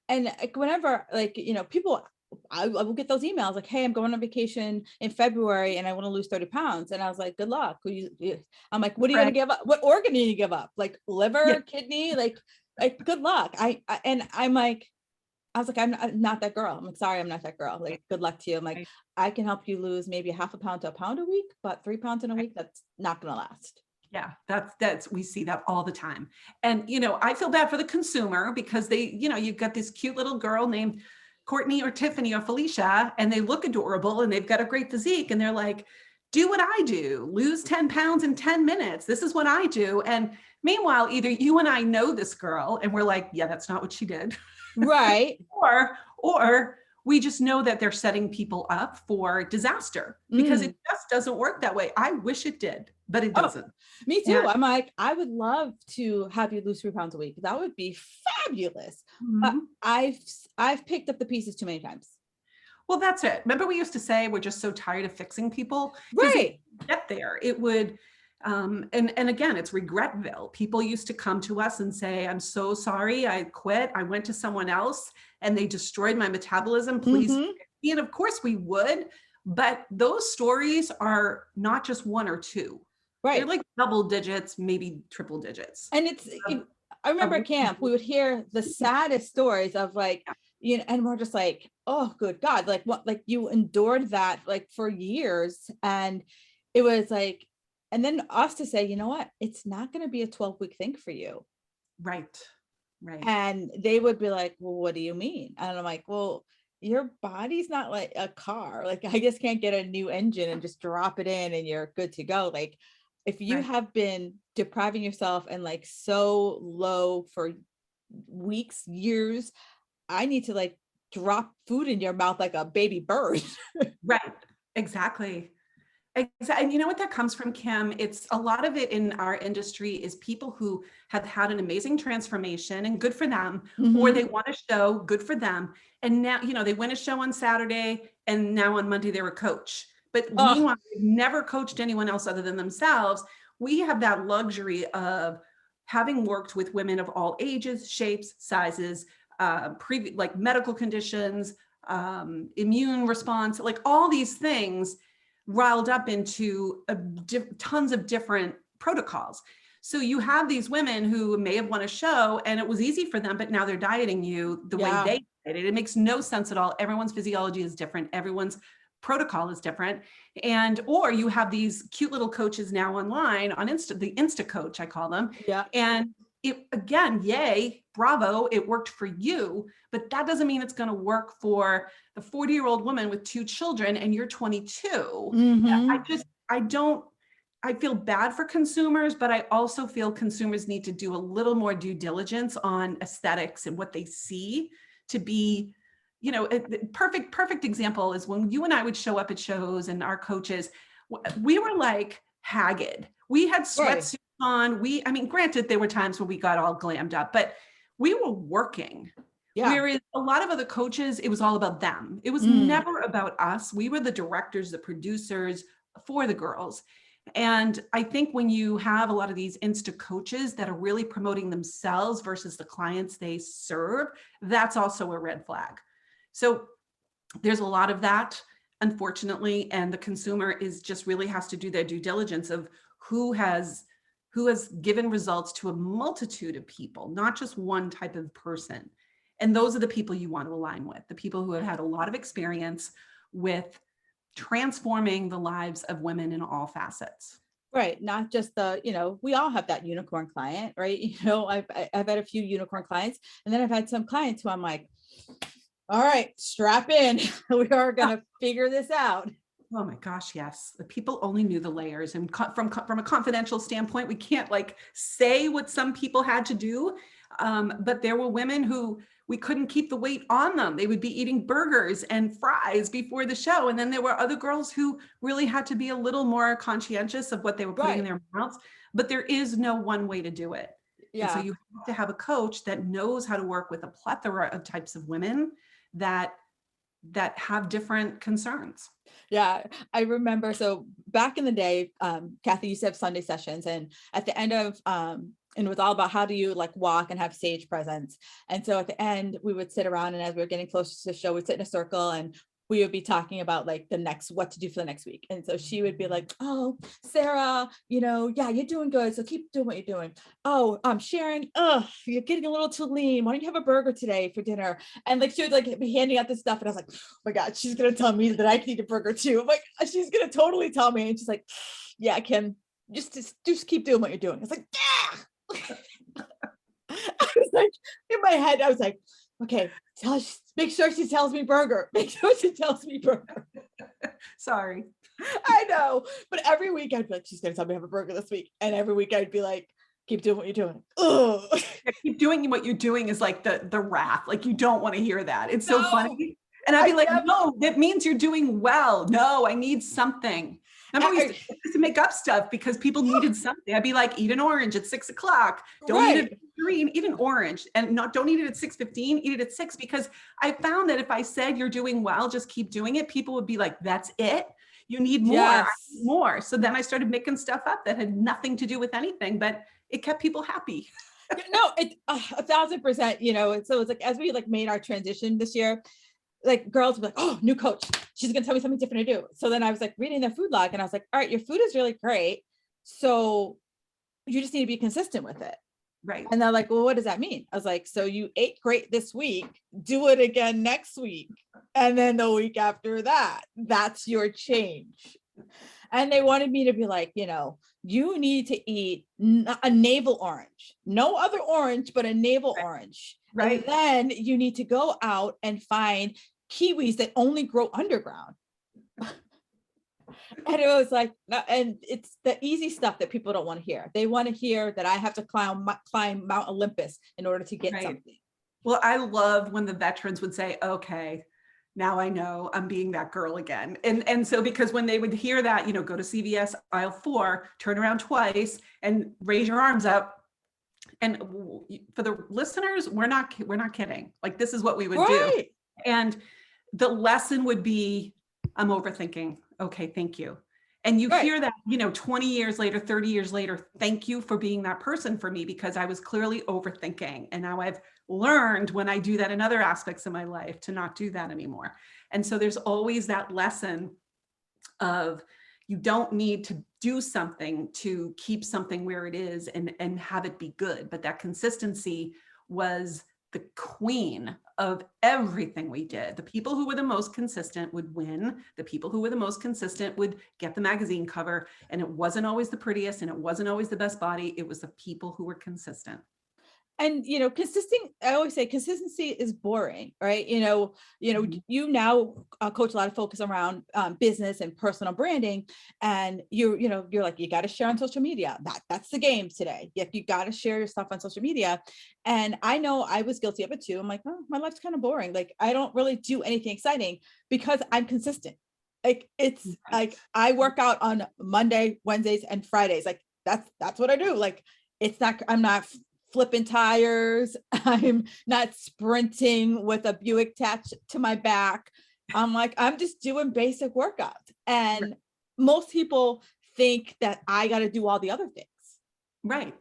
[SPEAKER 1] And like, whenever, like, people, I will get those emails like, hey, I'm going on vacation in February and I want to lose 30 pounds. And I was like, good luck. I'm like, what are you going
[SPEAKER 2] Right.
[SPEAKER 1] to give up? What organ do you give up? Like
[SPEAKER 2] Yeah.
[SPEAKER 1] liver, kidney, like good luck. And I'm like, I was like, I'm not that girl. I'm like, sorry, I'm not that girl. Like, good luck to you. I'm like,
[SPEAKER 2] Right.
[SPEAKER 1] I can help you lose maybe 0.5 pound to a pound a week, but 3 pounds in a
[SPEAKER 2] Right.
[SPEAKER 1] week, that's not going to last.
[SPEAKER 2] Yeah, that's we see that all the time. And I feel bad for the consumer because you've got this cute little girl named Courtney or Tiffany or Felicia, and they look adorable and they've got a great physique, and they're like, do what I do, lose 10 pounds in 10 minutes. This is what I do. And meanwhile, either you and I know this girl and we're like, yeah, that's not what she did.
[SPEAKER 1] Right.
[SPEAKER 2] or we just know that they're setting people up for disaster because it just doesn't work that way. I wish it did, but it
[SPEAKER 1] Oh,
[SPEAKER 2] doesn't.
[SPEAKER 1] me too.
[SPEAKER 2] And
[SPEAKER 1] I'm like, I would love to have you lose 3 pounds a week. That would be fabulous. But
[SPEAKER 2] Mhm.
[SPEAKER 1] I've picked up the pieces too many times.
[SPEAKER 2] Well, that's it. Remember, we used to say we're just so tired of fixing people because if
[SPEAKER 1] Right.
[SPEAKER 2] you get there, it would. And again, it's regretville. People used to come to us and say, "I'm so sorry, I quit. I went to someone else, and they destroyed my metabolism. Please."
[SPEAKER 1] Mm-hmm.
[SPEAKER 2] And of course, we would. But those stories are not just one or two; they're
[SPEAKER 1] Right.
[SPEAKER 2] like double digits, maybe triple digits.
[SPEAKER 1] And
[SPEAKER 2] Of,
[SPEAKER 1] I remember
[SPEAKER 2] of
[SPEAKER 1] at camp, we would hear the saddest stories of like, and we're just like, oh, good God, like what, like you endured that like for years. And it was like, and then us to say, you know what, it's not going to be a 12-week thing for you.
[SPEAKER 2] right, right.
[SPEAKER 1] And they would be like, well, what do you mean? And I'm like, well, your body's not like a car. Like I just can't get a new engine and just drop it in and you're good to go. Like if you
[SPEAKER 2] Right.
[SPEAKER 1] have been depriving yourself and like so low for weeks, years, I need to like drop food in your mouth like a baby bird.
[SPEAKER 2] Right. Exactly. Exactly. And you know what that comes from, Kim? It's a lot of it in our industry is people who have had an amazing transformation and good for them, or
[SPEAKER 1] Mhm.
[SPEAKER 2] they want a show, good for them. And now, they win a show on Saturday and now on Monday they're a coach. But
[SPEAKER 1] Oh,
[SPEAKER 2] meanwhile, they've never coached anyone else other than themselves. We have that luxury of having worked with women of all ages, shapes, sizes, like medical conditions, immune response, like all these things riled up into tons of different protocols. So you have these women who may have won a show and it was easy for them, but now they're dieting you the way
[SPEAKER 1] yeah.
[SPEAKER 2] they did it. It makes no sense at all. Everyone's physiology is different. Everyone's protocol is different. And, or you have these cute little coaches now online on the Insta coach, I call them.
[SPEAKER 1] Yeah.
[SPEAKER 2] And it, again, yay, bravo, it worked for you, but that doesn't mean it's going to work for the 40-year-old woman with 2 children and you're 22.
[SPEAKER 1] Mhm.
[SPEAKER 2] I feel bad for consumers, but I also feel consumers need to do a little more due diligence on aesthetics and what they see to be, a perfect example is when you and I would show up at shows and our coaches, we were like haggard. We had
[SPEAKER 1] Right.
[SPEAKER 2] sweatsuits on. Granted, there were times when we got all glammed up, but we were working.
[SPEAKER 1] Yeah.
[SPEAKER 2] Whereas a lot of other coaches, it was all about them. It was
[SPEAKER 1] Mm.
[SPEAKER 2] never about us. We were the directors, the producers for the girls. And I think when you have a lot of these Insta coaches that are really promoting themselves versus the clients they serve, that's also a red flag. So there's a lot of that, unfortunately, and the consumer is just really has to do their due diligence of who has given results to a multitude of people, not just one type of person. And those are the people you want to align with, the people who have had a lot of experience with transforming the lives of women in all facets.
[SPEAKER 1] Right. Not just we all have that unicorn client, right? I've had a few unicorn clients, and then I've had some clients who I'm like, all right, strap in. We are going to figure this out.
[SPEAKER 2] Oh my gosh, yes. The people only knew the layers. And from a confidential standpoint, we can't like say what some people had to do. But there were women who we couldn't keep the weight on them. They would be eating burgers and fries before the show. And then there were other girls who really had to be a little more conscientious of what they were putting in
[SPEAKER 1] Right.
[SPEAKER 2] their mouths. But there is no one way to do it. And so
[SPEAKER 1] Yeah.
[SPEAKER 2] you have to have a coach that knows how to work with a plethora of types of women that have different concerns.
[SPEAKER 1] Yeah, I remember. So back in the day, Cathy used to have Sunday sessions, and at the end of and it was all about how do you like walk and have stage presence. And so at the end, we would sit around, and as we were getting closer to the show, we'd sit in a circle, and we would be talking about like what to do for the next week. And so she would be like, "Oh, Sarah, yeah, you're doing good. So keep doing what you're doing. Oh, Sharon, you're getting a little too lean. Why don't you have a burger today for dinner?" And like she would like be handing out this stuff, and I was like, "Oh my God, she's gonna tell me that I need a burger too." I'm like, she's gonna totally tell me. And she's like, "Yeah, Kim, just keep doing what you're doing." It's like, yeah. I was like, in my head, I was like, okay, make sure she tells me burger. Make sure she tells me burger.
[SPEAKER 2] Sorry.
[SPEAKER 1] I know. But every week I'd be like, she's going to tell me I have a burger this week. And every week I'd be like, keep doing what you're doing. Ugh.
[SPEAKER 2] Yeah, keep doing what you're doing is like the wrath. Like you don't want to hear that. It's so
[SPEAKER 1] No,
[SPEAKER 2] funny. And I'd be like,
[SPEAKER 1] never,
[SPEAKER 2] no, that means you're doing well. No, I need something. Remember, we used to make up stuff because people needed something. I'd be like, eat an orange at 6 o'clock. Don't eat it at 3, eat an orange. And don't eat it at 6:15, eat it at 6. Because I found that if I said you're doing well, just keep doing it, people would be like, that's it. You need more,
[SPEAKER 1] yes.
[SPEAKER 2] I need more. So then I started making stuff up that had nothing to do with anything, but it kept people happy.
[SPEAKER 1] No, it 1,000%, so it's like, as we like made our transition this year, like girls would be like, oh, new coach, she's gonna tell me something different to do. So then I was like reading their food log, and I was like, all right, your food is really great, so you just need to be consistent with it.
[SPEAKER 2] Right.
[SPEAKER 1] And they're like, well, what does that mean? I was like, so you ate great this week, do it again next week, and then the week after that, that's your change. And they wanted me to be like, you need to eat a navel orange, no other orange, but a navel orange.
[SPEAKER 2] Right.
[SPEAKER 1] And then you need to go out and find kiwis that only grow underground. And it was like, and it's the easy stuff that people don't want to hear. They want to hear that I have to climb Mount Olympus in order to get
[SPEAKER 2] Right.
[SPEAKER 1] something.
[SPEAKER 2] Well, I love when the veterans would say, okay, now I know I'm being that girl again. And so because when they would hear that, go to CVS aisle 4, turn around twice and raise your arms up. And for the listeners, we're not kidding. Like, this is what we would do.
[SPEAKER 1] Right.
[SPEAKER 2] And the lesson would be, I'm overthinking. Okay, thank you. And you
[SPEAKER 1] Right.
[SPEAKER 2] hear that, 20 years later, 30 years later, thank you for being that person for me, because I was clearly overthinking. And now I've learned, when I do that in other aspects of my life, to not do that anymore. And so there's always that lesson of, you don't need to do something to keep something where it is and have it be good. But that consistency was the queen of everything we did. The people who were the most consistent would win. The people who were the most consistent would get the magazine cover. And it wasn't always the prettiest, and it wasn't always the best body. It was the people who were consistent.
[SPEAKER 1] And I always say consistency is boring, right?
[SPEAKER 2] Mhm.
[SPEAKER 1] You now coach a lot of focus around business and personal branding, and you're like, you got to share on social media. That's the game today. You got to share your stuff on social media. And I know I was guilty of it too. I'm like, oh, my life's kind of boring. Like, I don't really do anything exciting because I'm consistent. Like, it's like I work out on Monday, Wednesdays, and Fridays. Like, that's what I do. Like, I'm not flipping tires. I'm not sprinting with a Buick attached to my back. I'm just doing basic workouts. And most people think that I got to do all the other things.
[SPEAKER 2] Right.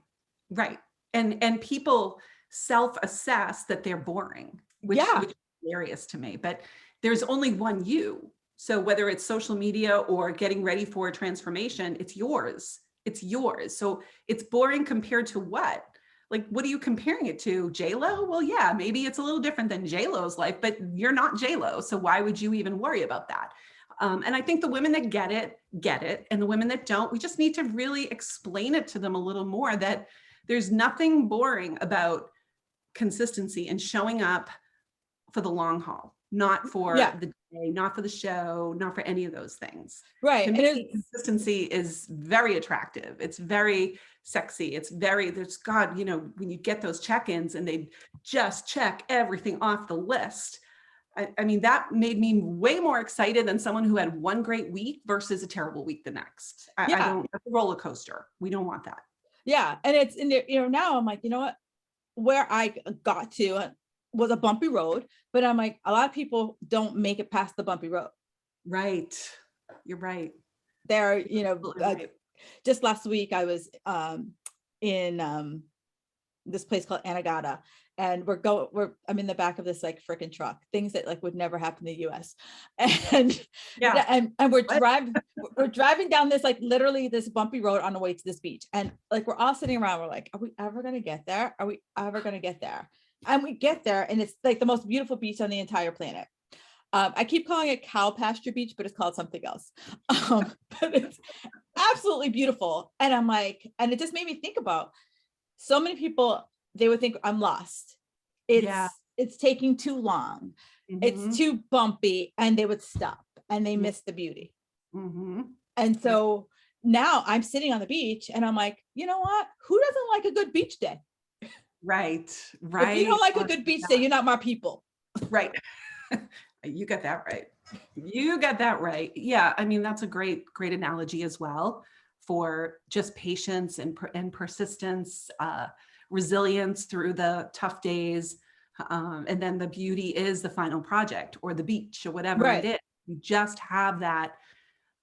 [SPEAKER 2] And people self-assess that they're boring, which is hilarious to me. But there's only one you. So whether it's social media or getting ready for a transformation, it's yours. It's yours. So it's boring compared to what? Like, what are you comparing it to? J-Lo? Well, yeah, maybe it's a little different than J-Lo's life, but you're not J-Lo. So why would you even worry about that? And I think the women that get it. And the women that don't, we just need to really explain it to them a little more, that there's nothing boring about consistency and showing up for the long haul, not for the day, not for the show, not for any of those things.
[SPEAKER 1] Right.
[SPEAKER 2] To me, consistency is very attractive. It's very sexy. There's God, when you get those check-ins and they just check everything off the list. I mean, that made me way more excited than someone who had one great week versus a terrible week the next. I don't, it's a roller coaster. We don't want that.
[SPEAKER 1] Yeah. And it's in there, now I'm like, you know what, where I got to was a bumpy road, but I'm like, a lot of people don't make it past the bumpy road.
[SPEAKER 2] Right. You're right.
[SPEAKER 1] There, just last week I was in this place called Anagata, and I'm in the back of this like freaking truck, things that like would never happen in the US. And and we're driving down this like literally this bumpy road on the way to this beach. And like we're all sitting around, we're like, are we ever gonna get there? Are we ever gonna get there? And we get there, and it's like the most beautiful beach on the entire planet. I keep calling it Cow Pasture Beach, but it's called something else. But it's absolutely beautiful. And I'm like, and it just made me think about so many people, they would think I'm lost. It's taking too long. Mm-hmm. It's too bumpy, and they would stop and they miss the beauty. Mm-hmm. And so now I'm sitting on the beach and I'm like, you know what? Who doesn't like a good beach day?
[SPEAKER 2] Right.
[SPEAKER 1] If you don't like a good beach day, you're not my people.
[SPEAKER 2] Right. You got that right. Yeah. I mean, that's a great analogy as well for just patience and persistence, resilience through the tough days. And then the beauty is the final project or the beach or whatever it is. You just have that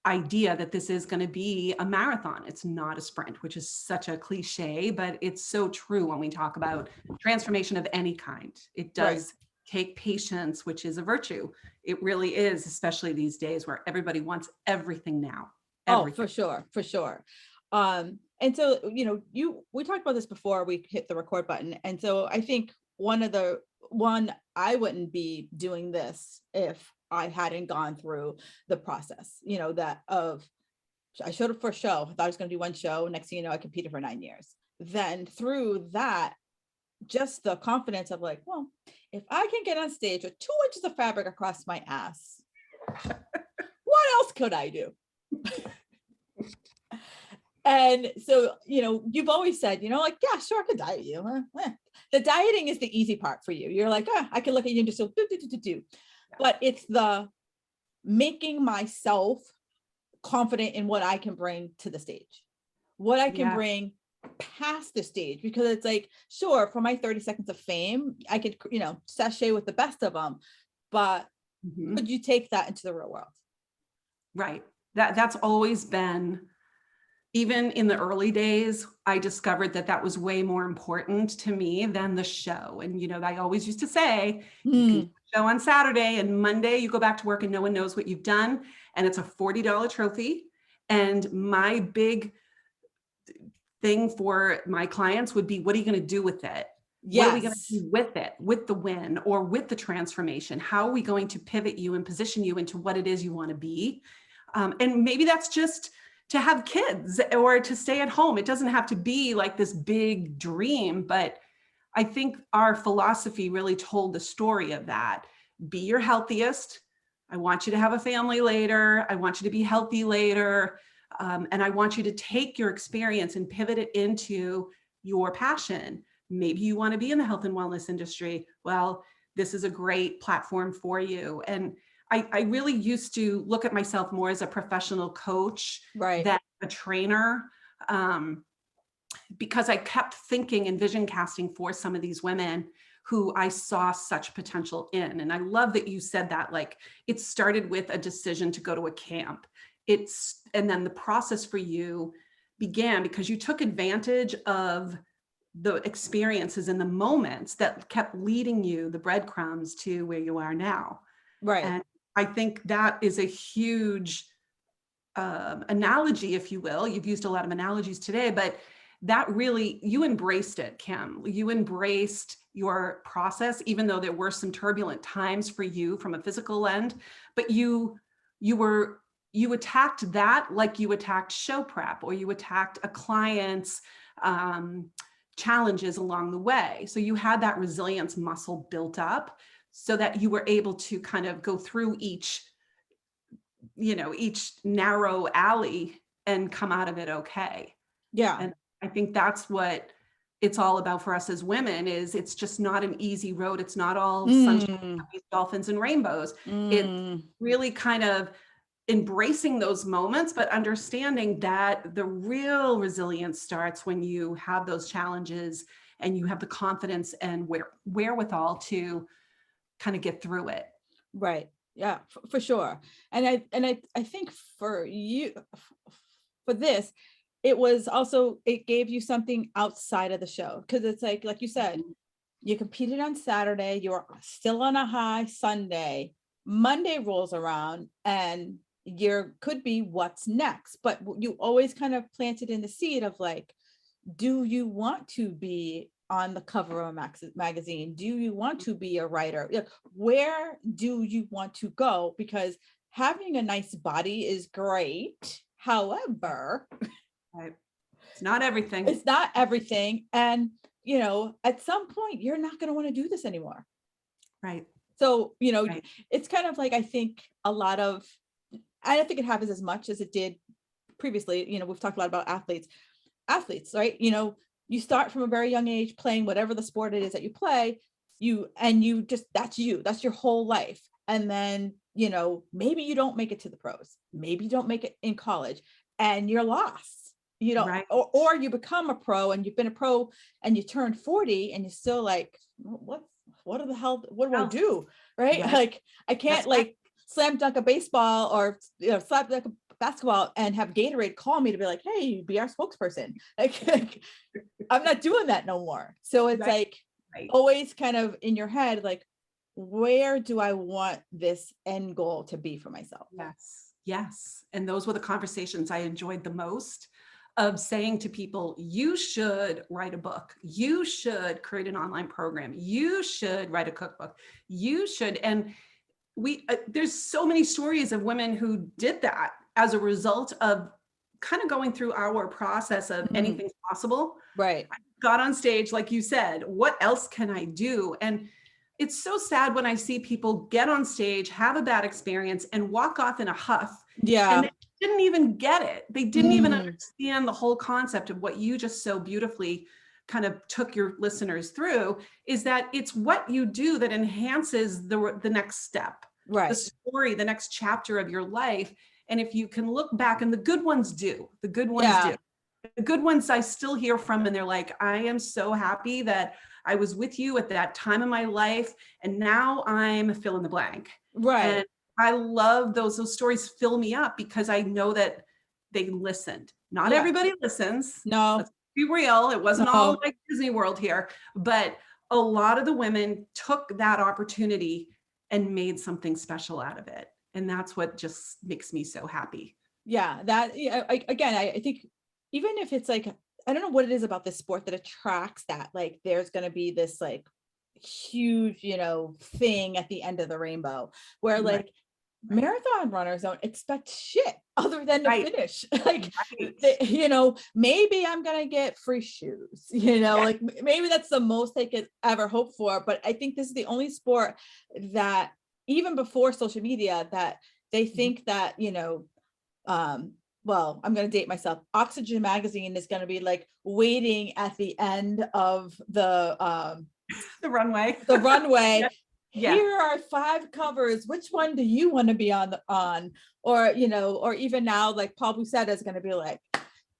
[SPEAKER 2] idea that this is going to be a marathon. It's not a sprint, which is such a cliche, but it's so true when we talk about transformation of any kind. It does take patience, which is a virtue. It really is, especially these days where everybody wants everything now. Everything.
[SPEAKER 1] Oh, for sure. And so, we talked about this before we hit the record button. And so I think I wouldn't be doing this if I hadn't gone through the process, I showed up for a show. I thought I was going to do one show. Next thing you know, I competed for 9 years. Then through that, just the confidence of like, well, if I can get on stage with 2 inches of fabric across my ass, what else could I do? And so, you've always said, like, yeah, sure, I could diet you. The dieting is the easy part for you. You're like, I can look at you and just go, do, do, do, do, do. But it's the making myself confident in what I can bring to the stage, what I can
[SPEAKER 2] Yeah.
[SPEAKER 1] bring past the stage, because it's like, sure, for my 30 seconds of fame, I could, sashay with the best of them, but
[SPEAKER 2] Mhm.
[SPEAKER 1] could you take that into the real world?
[SPEAKER 2] Right. That's always been, even in the early days, I discovered that was way more important to me than the show. And, I always used to say, you can do a show on Saturday and Monday you go back to work and no one knows what you've done. And it's a $40 trophy. And my big thing for my clients would be, what are you going to do with it? What are we going to
[SPEAKER 1] Yes.
[SPEAKER 2] do with it, with the win or with the transformation? How are we going to pivot you and position you into what it is you want to be? And maybe that's just to have kids or to stay at home. It doesn't have to be like this big dream, but I think our philosophy really told the story of that. Be your healthiest. I want you to have a family later. I want you to be healthy later. And I want you to take your experience and pivot it into your passion. Maybe you want to be in the health and wellness industry. Well, this is a great platform for you. And I really used to look at myself more as a professional coach
[SPEAKER 1] Right.
[SPEAKER 2] than a trainer, because I kept thinking and vision casting for some of these women who I saw such potential in. And I love that you said that, like, it started with a decision to go to a camp. And then the process for you began because you took advantage of the experiences and the moments that kept leading you, the breadcrumbs to where you are now.
[SPEAKER 1] Right.
[SPEAKER 2] And I think that is a huge analogy, if you will. You've used a lot of analogies today, but that really, you embraced it, Kim. You embraced your process, even though there were some turbulent times for you from a physical end, but you attacked that like you attacked show prep, or you attacked a client's challenges along the way. So you had that resilience muscle built up so that you were able to kind of go through each narrow alley and come out of it okay.
[SPEAKER 1] Yeah.
[SPEAKER 2] And I think that's what it's all about for us as women. Is it's just not an easy road. It's not all sunshine, dolphins and rainbows. It's really kind of embracing those moments, but understanding that the real resilience starts when you have those challenges and you have the confidence and wherewithal to kind of get through it.
[SPEAKER 1] Right. Yeah, for sure. And I think for you, for this, it was also, it gave you something outside of the show, because it's like you said, you competed on Saturday, you're still on a high Sunday, Monday rolls around and could be what's next, but you always kind of planted in the seed of like, do you want to be on the cover of a magazine? Do you want to be a writer? Where do you want to go? Because having a nice body is great. However,
[SPEAKER 2] Right. It's not everything.
[SPEAKER 1] it's not everything. And, at some point, you're not going to want to do this anymore.
[SPEAKER 2] Right.
[SPEAKER 1] So,
[SPEAKER 2] Right.
[SPEAKER 1] it's kind of like, I think I don't think it happens as much as it did previously. We've talked a lot about athletes, right? You start from a very young age playing whatever the sport it is that you play, that's your whole life. And then, maybe you don't make it to the pros, maybe you don't make it in college and you're lost,
[SPEAKER 2] Right.
[SPEAKER 1] or you become a pro and you've been a pro and you turned 40 and you're still like, what the hell, what do I do? Right.
[SPEAKER 2] Right.
[SPEAKER 1] Like, I can't
[SPEAKER 2] That's right.
[SPEAKER 1] like slam dunk a baseball or slap dunk a basketball and have Gatorade call me to be like, hey, be our spokesperson. Like, I'm not doing that no more. So it's like always kind of in your head, like, where do I want this end goal to be for myself?
[SPEAKER 2] Yes. Yes. And those were the conversations I enjoyed the most, of saying to people, you should write a book. You should create an online program. You should write a cookbook. You should. And there's so many stories of women who did that as a result of kind of going through our process of anything's possible.
[SPEAKER 1] Right.
[SPEAKER 2] I got on stage, like you said, what else can I do? And it's so sad when I see people get on stage, have a bad experience, and walk off in a huff.
[SPEAKER 1] Yeah.
[SPEAKER 2] And they didn't even get it. They didn't even
[SPEAKER 1] Mm.
[SPEAKER 2] understand the whole concept of what you just so beautifully kind of took your listeners through, is that it's what you do that enhances the next step, the
[SPEAKER 1] Right.
[SPEAKER 2] story, the next chapter of your life. And if you can look back, and the good ones do, the good ones
[SPEAKER 1] Yeah.
[SPEAKER 2] do. The good ones I still hear from, and they're like, I am so happy that I was with you at that time in my life, and now I'm fill in the blank.
[SPEAKER 1] Right.
[SPEAKER 2] And I love those stories fill me up because I know that they listened. Not
[SPEAKER 1] Yeah.
[SPEAKER 2] everybody listens.
[SPEAKER 1] No.
[SPEAKER 2] Let's be real. It wasn't all
[SPEAKER 1] No.
[SPEAKER 2] like Disney World here, but a lot of the women took that opportunity and made something special out of it. And that's what just makes me so happy.
[SPEAKER 1] Yeah. That, yeah, again, I think even if it's like, I don't know what it is about this sport that attracts that, like, there's going to be this like huge, thing at the end of the rainbow where
[SPEAKER 2] Right.
[SPEAKER 1] like marathon runners don't expect shit other than to
[SPEAKER 2] Right.
[SPEAKER 1] finish. Like,
[SPEAKER 2] Right.
[SPEAKER 1] maybe I'm gonna get free shoes,
[SPEAKER 2] Yeah.
[SPEAKER 1] like maybe that's the most they could ever hope for. But I think this is the only sport that even before social media that they think that, well, I'm going to date myself. Oxygen magazine is going to be like waiting at the end of
[SPEAKER 2] The runway.
[SPEAKER 1] the runway.
[SPEAKER 2] Yeah. Yeah.
[SPEAKER 1] Here are 5 covers. Which one do you want to be on? Or, or even now, like Paul Bousset is going to be like,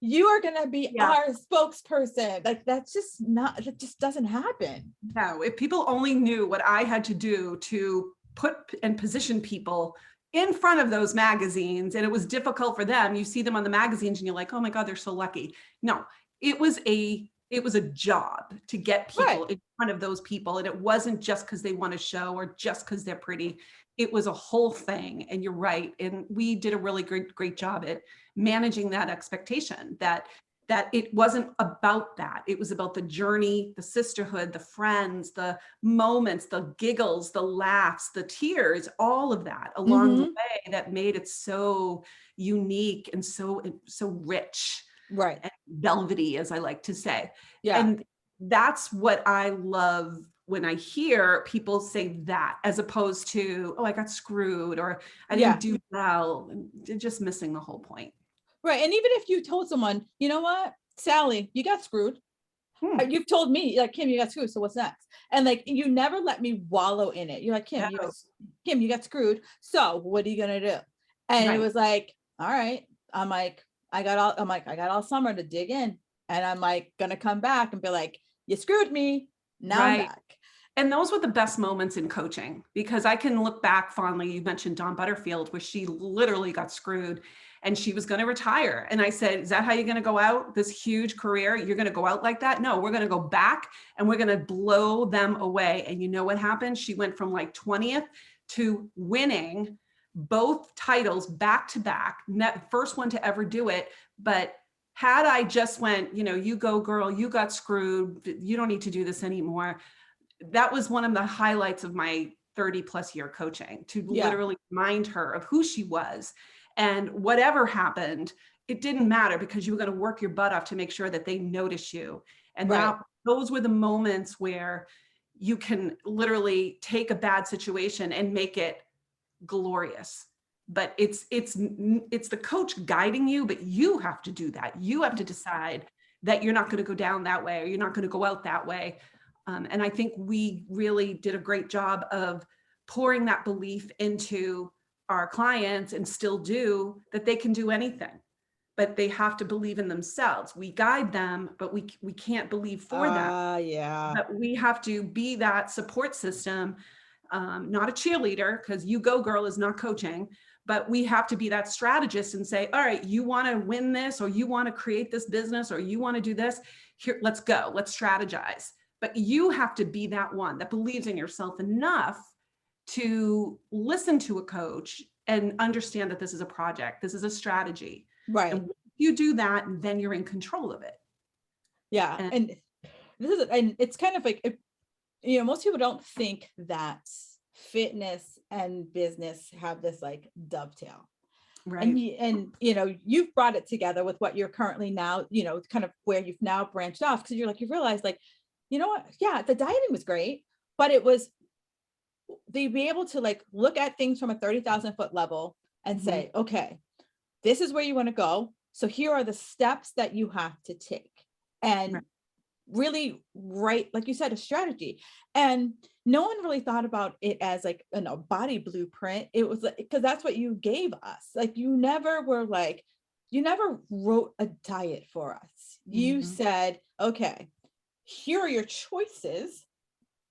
[SPEAKER 1] you are going to be
[SPEAKER 2] Yeah.
[SPEAKER 1] our spokesperson. Like, that just doesn't happen.
[SPEAKER 2] No, if people only knew what I had to do to put and position people in front of those magazines, and it was difficult for them. You see them on the magazines and you're like, oh my God, they're so lucky. No, it was a job to get people in front of those people. And it wasn't just because they want to show or just because they're pretty. It was a whole thing. And you're right. And we did a really great job at managing that expectation that it wasn't about that. It was about the journey, the sisterhood, the friends, the moments, the giggles, the laughs, the tears, all of that along the way that made it so unique and so rich.
[SPEAKER 1] Right.
[SPEAKER 2] And velvety, as I like to say.
[SPEAKER 1] Yeah.
[SPEAKER 2] And that's what I love when I hear people say that, as opposed to, oh, I got screwed, or I didn't do well. And just missing the whole point.
[SPEAKER 1] Right. And even if you told someone, you know what, Sally, you got screwed. You've told me, like, Kim, you got screwed. So what's next? And like, you never let me wallow in it. You're like, Kim, you got screwed. So what are you going to do? And it was like, all right. I'm like, I got all summer to dig in. And I'm like, going to come back and be like, you screwed me. Now I'm back.
[SPEAKER 2] And those were the best moments in coaching, because I can look back fondly. You mentioned Dawn Butterfield, where she literally got screwed and she was going to retire. And I said, is that how you're going to go out? This huge career, you're going to go out like that? No, we're going to go back and we're going to blow them away. And you know what happened? She went from like 20th to winning both titles back to back, first one to ever do it. But had I just went, you go girl, you got screwed, you don't need to do this anymore. That was one of the highlights of my 30+ year coaching, to literally remind her of who she was. And whatever happened, it didn't matter, because you were going to work your butt off to make sure that they notice you. And those were the moments where you can literally take a bad situation and make it glorious. But it's the coach guiding you, but you have to do that. You have to decide that you're not going to go down that way, or you're not going to go out that way. And I think we really did a great job of pouring that belief into our clients, and still do, that they can do anything, but they have to believe in themselves. We guide them, but we can't believe for them. But we have to be that support system, not a cheerleader, because you go girl is not coaching, but we have to be that strategist and say, all right, you want to win this, or you want to create this business, or you want to do this, here, let's go, let's strategize. But you have to be that one that believes in yourself enough to listen to a coach and understand that this is a project, this is a strategy.
[SPEAKER 1] Right.
[SPEAKER 2] And if you do that, then you're in control of it.
[SPEAKER 1] Yeah. And it's kind of like, most people don't think that fitness and business have this like dovetail. Right. And you've brought it together with what you're currently now, kind of where you've now branched off, because you're like, you realize like, you know what? Yeah, the dieting was great, but it was they'd be able to like look at things from a 30,000-foot level and say, okay, this is where you want to go. So here are the steps that you have to take. And
[SPEAKER 2] Right.
[SPEAKER 1] really write, like you said, a strategy. And no one really thought about it as like a body blueprint. It was like, because that's what you gave us. Like you never were like, you never wrote a diet for us. You said, okay, here are your choices.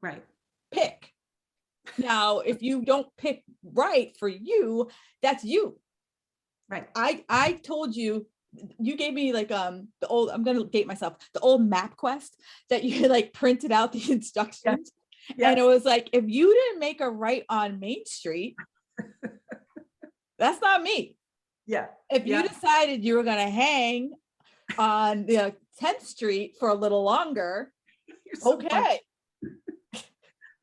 [SPEAKER 2] Right.
[SPEAKER 1] Pick. Now, if you don't pick right for you, that's you.
[SPEAKER 2] Right.
[SPEAKER 1] I told you, you gave me like the old, I'm gonna date myself, the old MapQuest that you like printed out the instructions.
[SPEAKER 2] Yeah.
[SPEAKER 1] And it was like, if you didn't make a right on Main Street, that's not me.
[SPEAKER 2] Yeah.
[SPEAKER 1] If you decided you were gonna hang on the 10th Street for a little longer,
[SPEAKER 2] So
[SPEAKER 1] okay.
[SPEAKER 2] funny.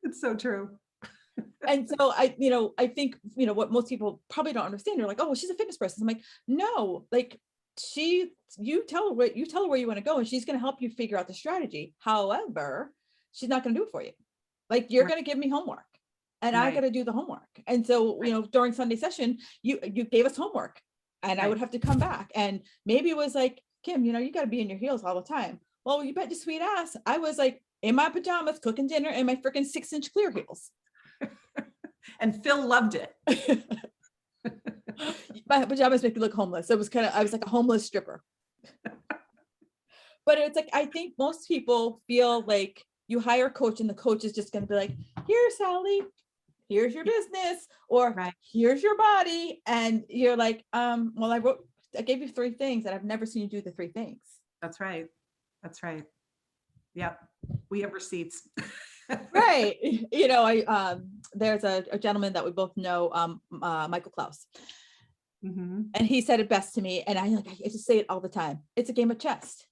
[SPEAKER 2] It's so true.
[SPEAKER 1] And so I think, what most people probably don't understand, you're like, oh, well, she's a fitness person. I'm like, no, like you tell her where you want to go and she's going to help you figure out the strategy. However, she's not going to do it for you. Like you're going to give me homework and I got to do the homework. And so, during Sunday session, you gave us homework and I would have to come back. And maybe it was like, Kim, you got to be in your heels all the time. Well, you bet your sweet ass. I was like in my pajamas, cooking dinner in my freaking 6-inch clear heels.
[SPEAKER 2] And Phil loved it.
[SPEAKER 1] My pajamas make me look homeless. I was like a homeless stripper. But it's like, I think most people feel like you hire a coach and the coach is just going to be like, here, Sally, here's your business, or here's your body. And you're like, well, I gave you 3 things and I've never seen you do the 3 things.
[SPEAKER 2] That's right. That's right. Yep. We have receipts.
[SPEAKER 1] Right. There's a gentleman that we both know, Michael Klaus. And he said it best to me. And I just say it all the time. It's a game of chess.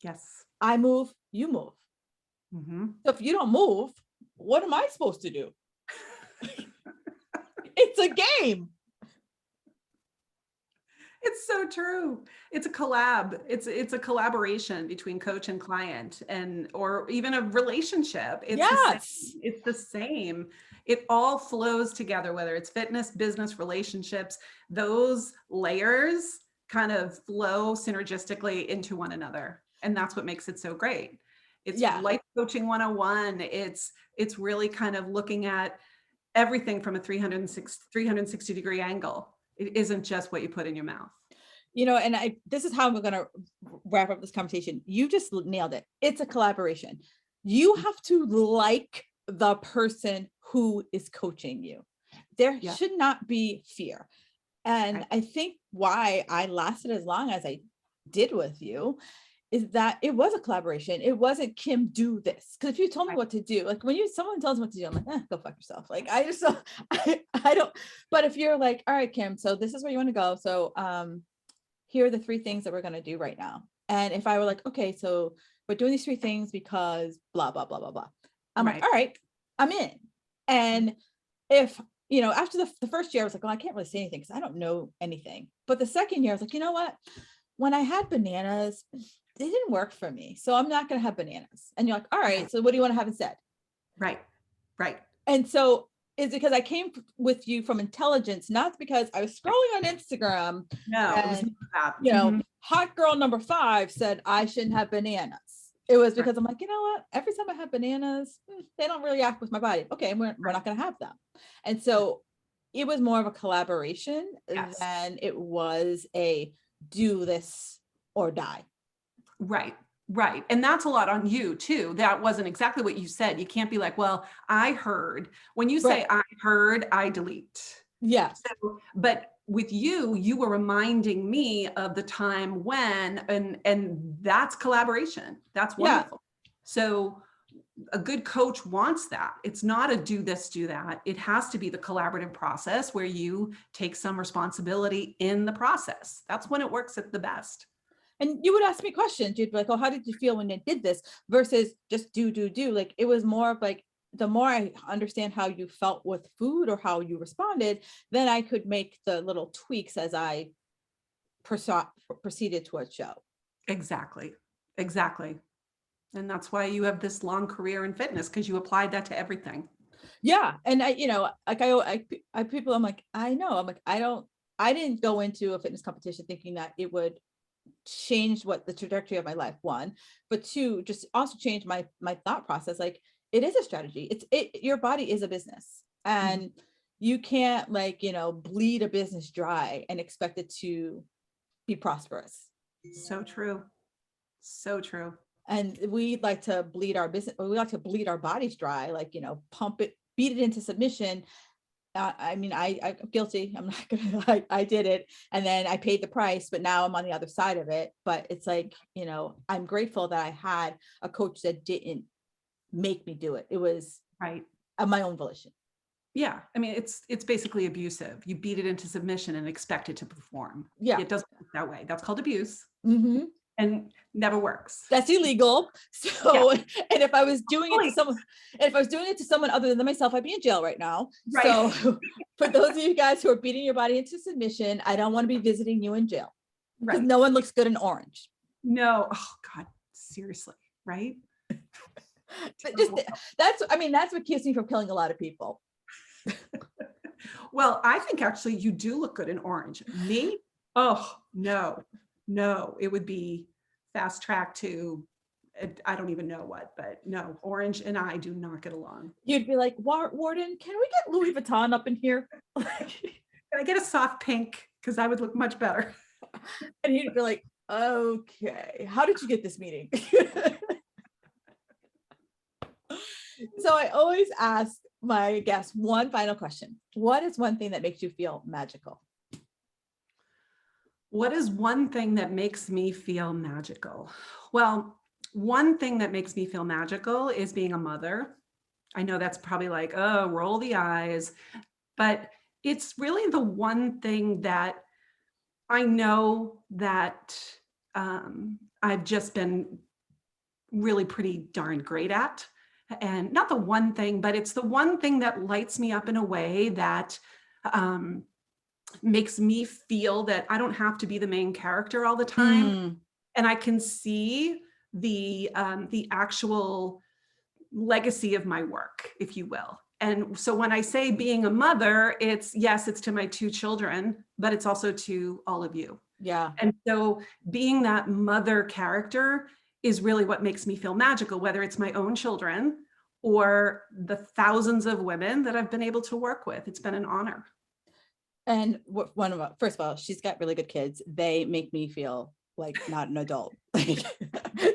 [SPEAKER 2] Yes.
[SPEAKER 1] I move, you move. So if you don't move, what am I supposed to do? It's a game.
[SPEAKER 2] It's so true. It's a collab. It's a collaboration between coach and client, or even a relationship. It's the same. It all flows together, whether it's fitness, business, relationships. Those layers kind of flow synergistically into one another. And that's what makes it so great. It's life coaching 101. It's really kind of looking at everything from a 360 degree angle. It isn't just what you put in your mouth.
[SPEAKER 1] And this is how I'm going to wrap up this conversation. You just nailed it. It's a collaboration. You have to like the person who is coaching you. There should not be fear. And I think why I lasted as long as I did with you is that it was a collaboration. It wasn't, Kim, do this. Because if you told me what to do, like when someone tells me what to do, I'm like, go fuck yourself. Like I just I don't. But if you're like, all right, Kim, so this is where you want to go. So here are the 3 things that we're going to do right now. And if I were like, okay, so we're doing these 3 things because blah, blah, blah, blah, blah. I'm like, all right, I'm in. And if, after the first year, I was like, well, I can't really say anything because I don't know anything. But the second year, I was like, you know what? When I had bananas, they didn't work for me. So I'm not going to have bananas. And you're like, all right, so what do you want to have instead?
[SPEAKER 2] Right.
[SPEAKER 1] And so it's because I came with you from intelligence, not because I was scrolling on Instagram.
[SPEAKER 2] No,
[SPEAKER 1] and,
[SPEAKER 2] it was not that.
[SPEAKER 1] Hot girl number 5 said I shouldn't have bananas. It was because I'm like, you know what? Every time I have bananas, they don't really act with my body. Okay, we're not going to have them. And so it was more of a collaboration than it was a do this or die.
[SPEAKER 2] Right. And that's a lot on you too. That wasn't exactly what you said. You can't be like, well, I heard. When you say I heard, I delete.
[SPEAKER 1] Yes.
[SPEAKER 2] So, but with you were reminding me of the time when, and that's collaboration. That's wonderful. So a good coach wants that. It's not a do this, do that. It has to be the collaborative process where you take some responsibility in the process. That's when it works at the best.
[SPEAKER 1] And you would ask me questions. You'd be like, oh, how did you feel when you did this? Versus just do. Like, it was more of like, the more I understand how you felt with food or how you responded, then I could make the little tweaks as I proceeded to a show.
[SPEAKER 2] Exactly. And that's why you have this long career in fitness, because you applied that to everything.
[SPEAKER 1] Yeah. And people, I'm like, I know, I'm like, I didn't go into a fitness competition thinking that it would change what the trajectory of my life, one, but two, just also change my thought process. Like, it is a strategy. Your body is a business,
[SPEAKER 2] Mhm.
[SPEAKER 1] and you can't, like, bleed a business dry and expect it to be prosperous.
[SPEAKER 2] So true. So true.
[SPEAKER 1] And we like to bleed our business, or we like to bleed our bodies dry, like, pump it, beat it into submission. I mean, I'm guilty. I'm not gonna I did it, and then I paid the price, but now I'm on the other side of it. But it's like, I'm grateful that I had a coach that didn't make me do it. It was
[SPEAKER 2] Right.
[SPEAKER 1] of my own volition.
[SPEAKER 2] Yeah. I mean, it's basically abusive. You beat it into submission and expect it to perform.
[SPEAKER 1] Yeah.
[SPEAKER 2] It doesn't work that way. That's called abuse
[SPEAKER 1] Hmm.
[SPEAKER 2] and never works.
[SPEAKER 1] That's illegal.
[SPEAKER 2] Yeah.
[SPEAKER 1] So, and if I was doing it to
[SPEAKER 2] Fully.
[SPEAKER 1] someone, if I was doing it to someone other than myself, I'd be in jail right now.
[SPEAKER 2] Right.
[SPEAKER 1] So, for those of you guys who are beating your body into submission, I don't want to be visiting you in jail, because
[SPEAKER 2] Right.
[SPEAKER 1] no one looks good in orange.
[SPEAKER 2] No. Oh God. Seriously. Right.
[SPEAKER 1] But just that's what keeps me from killing a lot of people.
[SPEAKER 2] Well, I think actually you do look good in orange. Me? Oh, no, it would be fast track to, I don't even know what, but no, orange and I do not get along.
[SPEAKER 1] You'd be like, Warden, can we get Louis Vuitton up in here?
[SPEAKER 2] Can I get a soft pink? Because I would look much better.
[SPEAKER 1] And he'd be like, okay, how did you get this meeting? So I always ask my guests one final question. What is one thing that makes you feel magical?
[SPEAKER 2] What is one thing that makes me feel magical? Well, one thing that makes me feel magical is being a mother. I know that's probably like, oh, roll the eyes, but it's really the one thing that I know that I've just been really pretty darn great at. And not the one thing, but it's the one thing that lights me up in a way that um, makes me feel that I don't have to be the main character all the time.
[SPEAKER 1] Mm.
[SPEAKER 2] And I can see the actual legacy of my work, if you will. And so when I say being a mother, it's yes, it's to my two children, but it's also to all of you.
[SPEAKER 1] Yeah.
[SPEAKER 2] And so being that mother character is really what makes me feel magical, whether it's my own children or the thousands of women that I've been able to work with. It's been an honor.
[SPEAKER 1] And first of all, she's got really good kids. They make me feel like not an adult.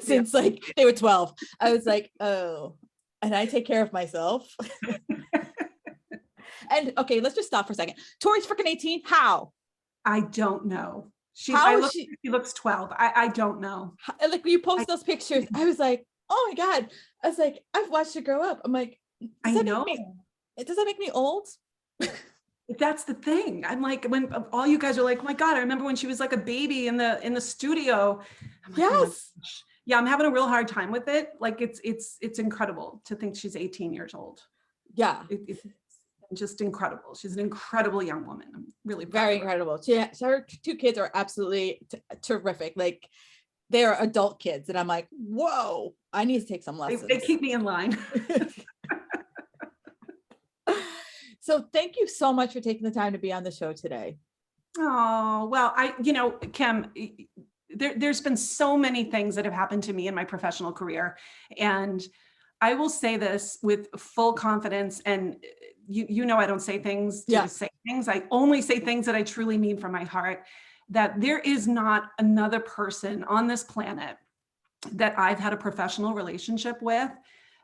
[SPEAKER 1] Since like they were 12, I was like, oh, and I take care of myself. And okay, let's just stop for a second. Tori's freaking 18. How?
[SPEAKER 2] I don't know.
[SPEAKER 1] How is
[SPEAKER 2] She looks 12. I don't know.
[SPEAKER 1] like when you post those pictures, I was like, oh my God. I was like, I've watched her grow up. I'm like,
[SPEAKER 2] I know.
[SPEAKER 1] Does that make me old?
[SPEAKER 2] That's the thing. I'm like, when all you guys are like, oh my God, I remember when she was like a baby in the studio. I'm like,
[SPEAKER 1] Yes.
[SPEAKER 2] oh my gosh. Yeah, I'm having a real hard time with it. Like it's incredible to think she's 18 years old.
[SPEAKER 1] Yeah.
[SPEAKER 2] It's just incredible. She's an incredible young woman. I'm really proud
[SPEAKER 1] Very
[SPEAKER 2] of her.
[SPEAKER 1] incredible. So her two kids are absolutely terrific. Like, they're adult kids, and I'm like, whoa, I need to take some lessons.
[SPEAKER 2] They keep me in line.
[SPEAKER 1] So thank you so much for taking the time to be on the show today.
[SPEAKER 2] Oh, well, Kim, there's been so many things that have happened to me in my professional career. And I will say this with full confidence. And I don't say things to just say things. I only say things that I truly mean from my heart, that there is not another person on this planet that I've had a professional relationship with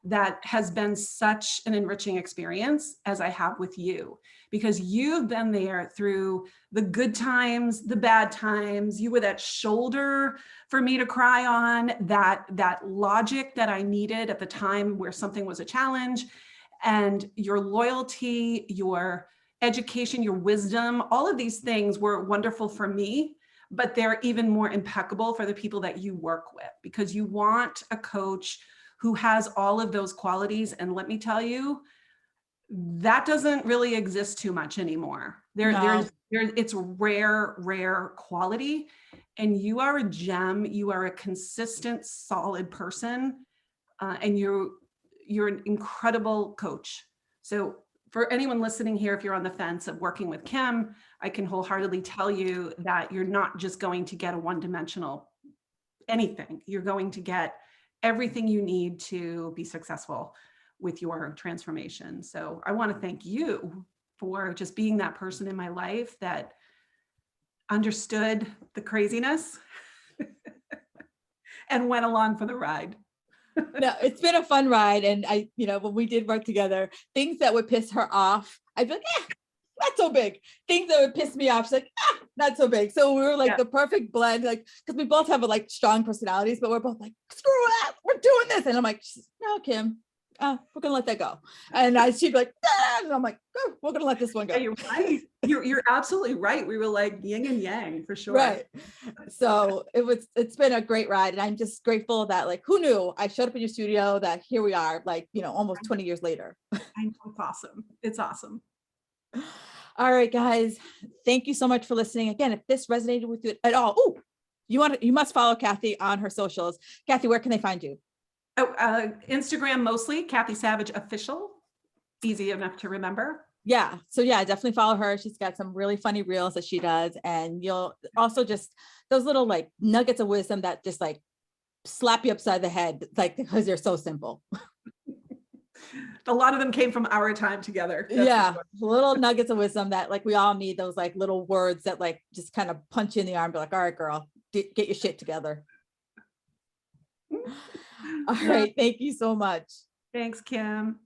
[SPEAKER 2] that has been such an enriching experience as I have with you, because you've been there through the good times, the bad times. You were that shoulder for me to cry on, that logic that I needed at the time where something was a challenge, and your loyalty, your education, your wisdom, all of these things were wonderful for me, but they're even more impeccable for the people that you work with, because you want a coach who has all of those qualities. And let me tell you, that doesn't really exist too much anymore. It's rare quality. And you are a gem. You are a consistent, solid person. And you're an incredible coach. So for anyone listening here, if you're on the fence of working with Kim, I can wholeheartedly tell you that you're not just going to get a one-dimensional anything. You're going to get everything you need to be successful with your transformation. So I want to thank you for just being that person in my life that understood the craziness and went along for the ride.
[SPEAKER 1] No, it's been a fun ride. And when we did work together, things that would piss her off, I'd be like, not so big. Things that would piss me off, she's like, not so big. So we were like the perfect blend, like, because we both have like strong personalities, but we're both like, screw that, we're doing this. And I'm like, no, Kim, we're gonna let that go. And she'd be like, and I'm like, oh, we're gonna let this one go.
[SPEAKER 2] Yeah, you're right. You're absolutely right. We were like yin and yang for sure.
[SPEAKER 1] Right. So it's been a great ride. And I'm just grateful that, like, who knew I showed up in your studio, that here we are, like, almost 20 years later.
[SPEAKER 2] I know, it's awesome. It's awesome.
[SPEAKER 1] All right, guys. Thank you so much for listening. Again, if this resonated with you at all, you must follow Cathy on her socials. Cathy, where can they find you?
[SPEAKER 2] Instagram mostly, Cathy Savage Official. Easy enough to remember.
[SPEAKER 1] Yeah. So yeah, definitely follow her. She's got some really funny reels that she does. And you'll also just those little like nuggets of wisdom that just like slap you upside the head, like, because they're so simple.
[SPEAKER 2] A lot of them came from our time together.
[SPEAKER 1] Yeah. Little nuggets of wisdom that like we all need, those like little words that like just kind of punch you in the arm, be like, all right, girl, get your shit together. All right. Thank you so much.
[SPEAKER 2] Thanks, Kim.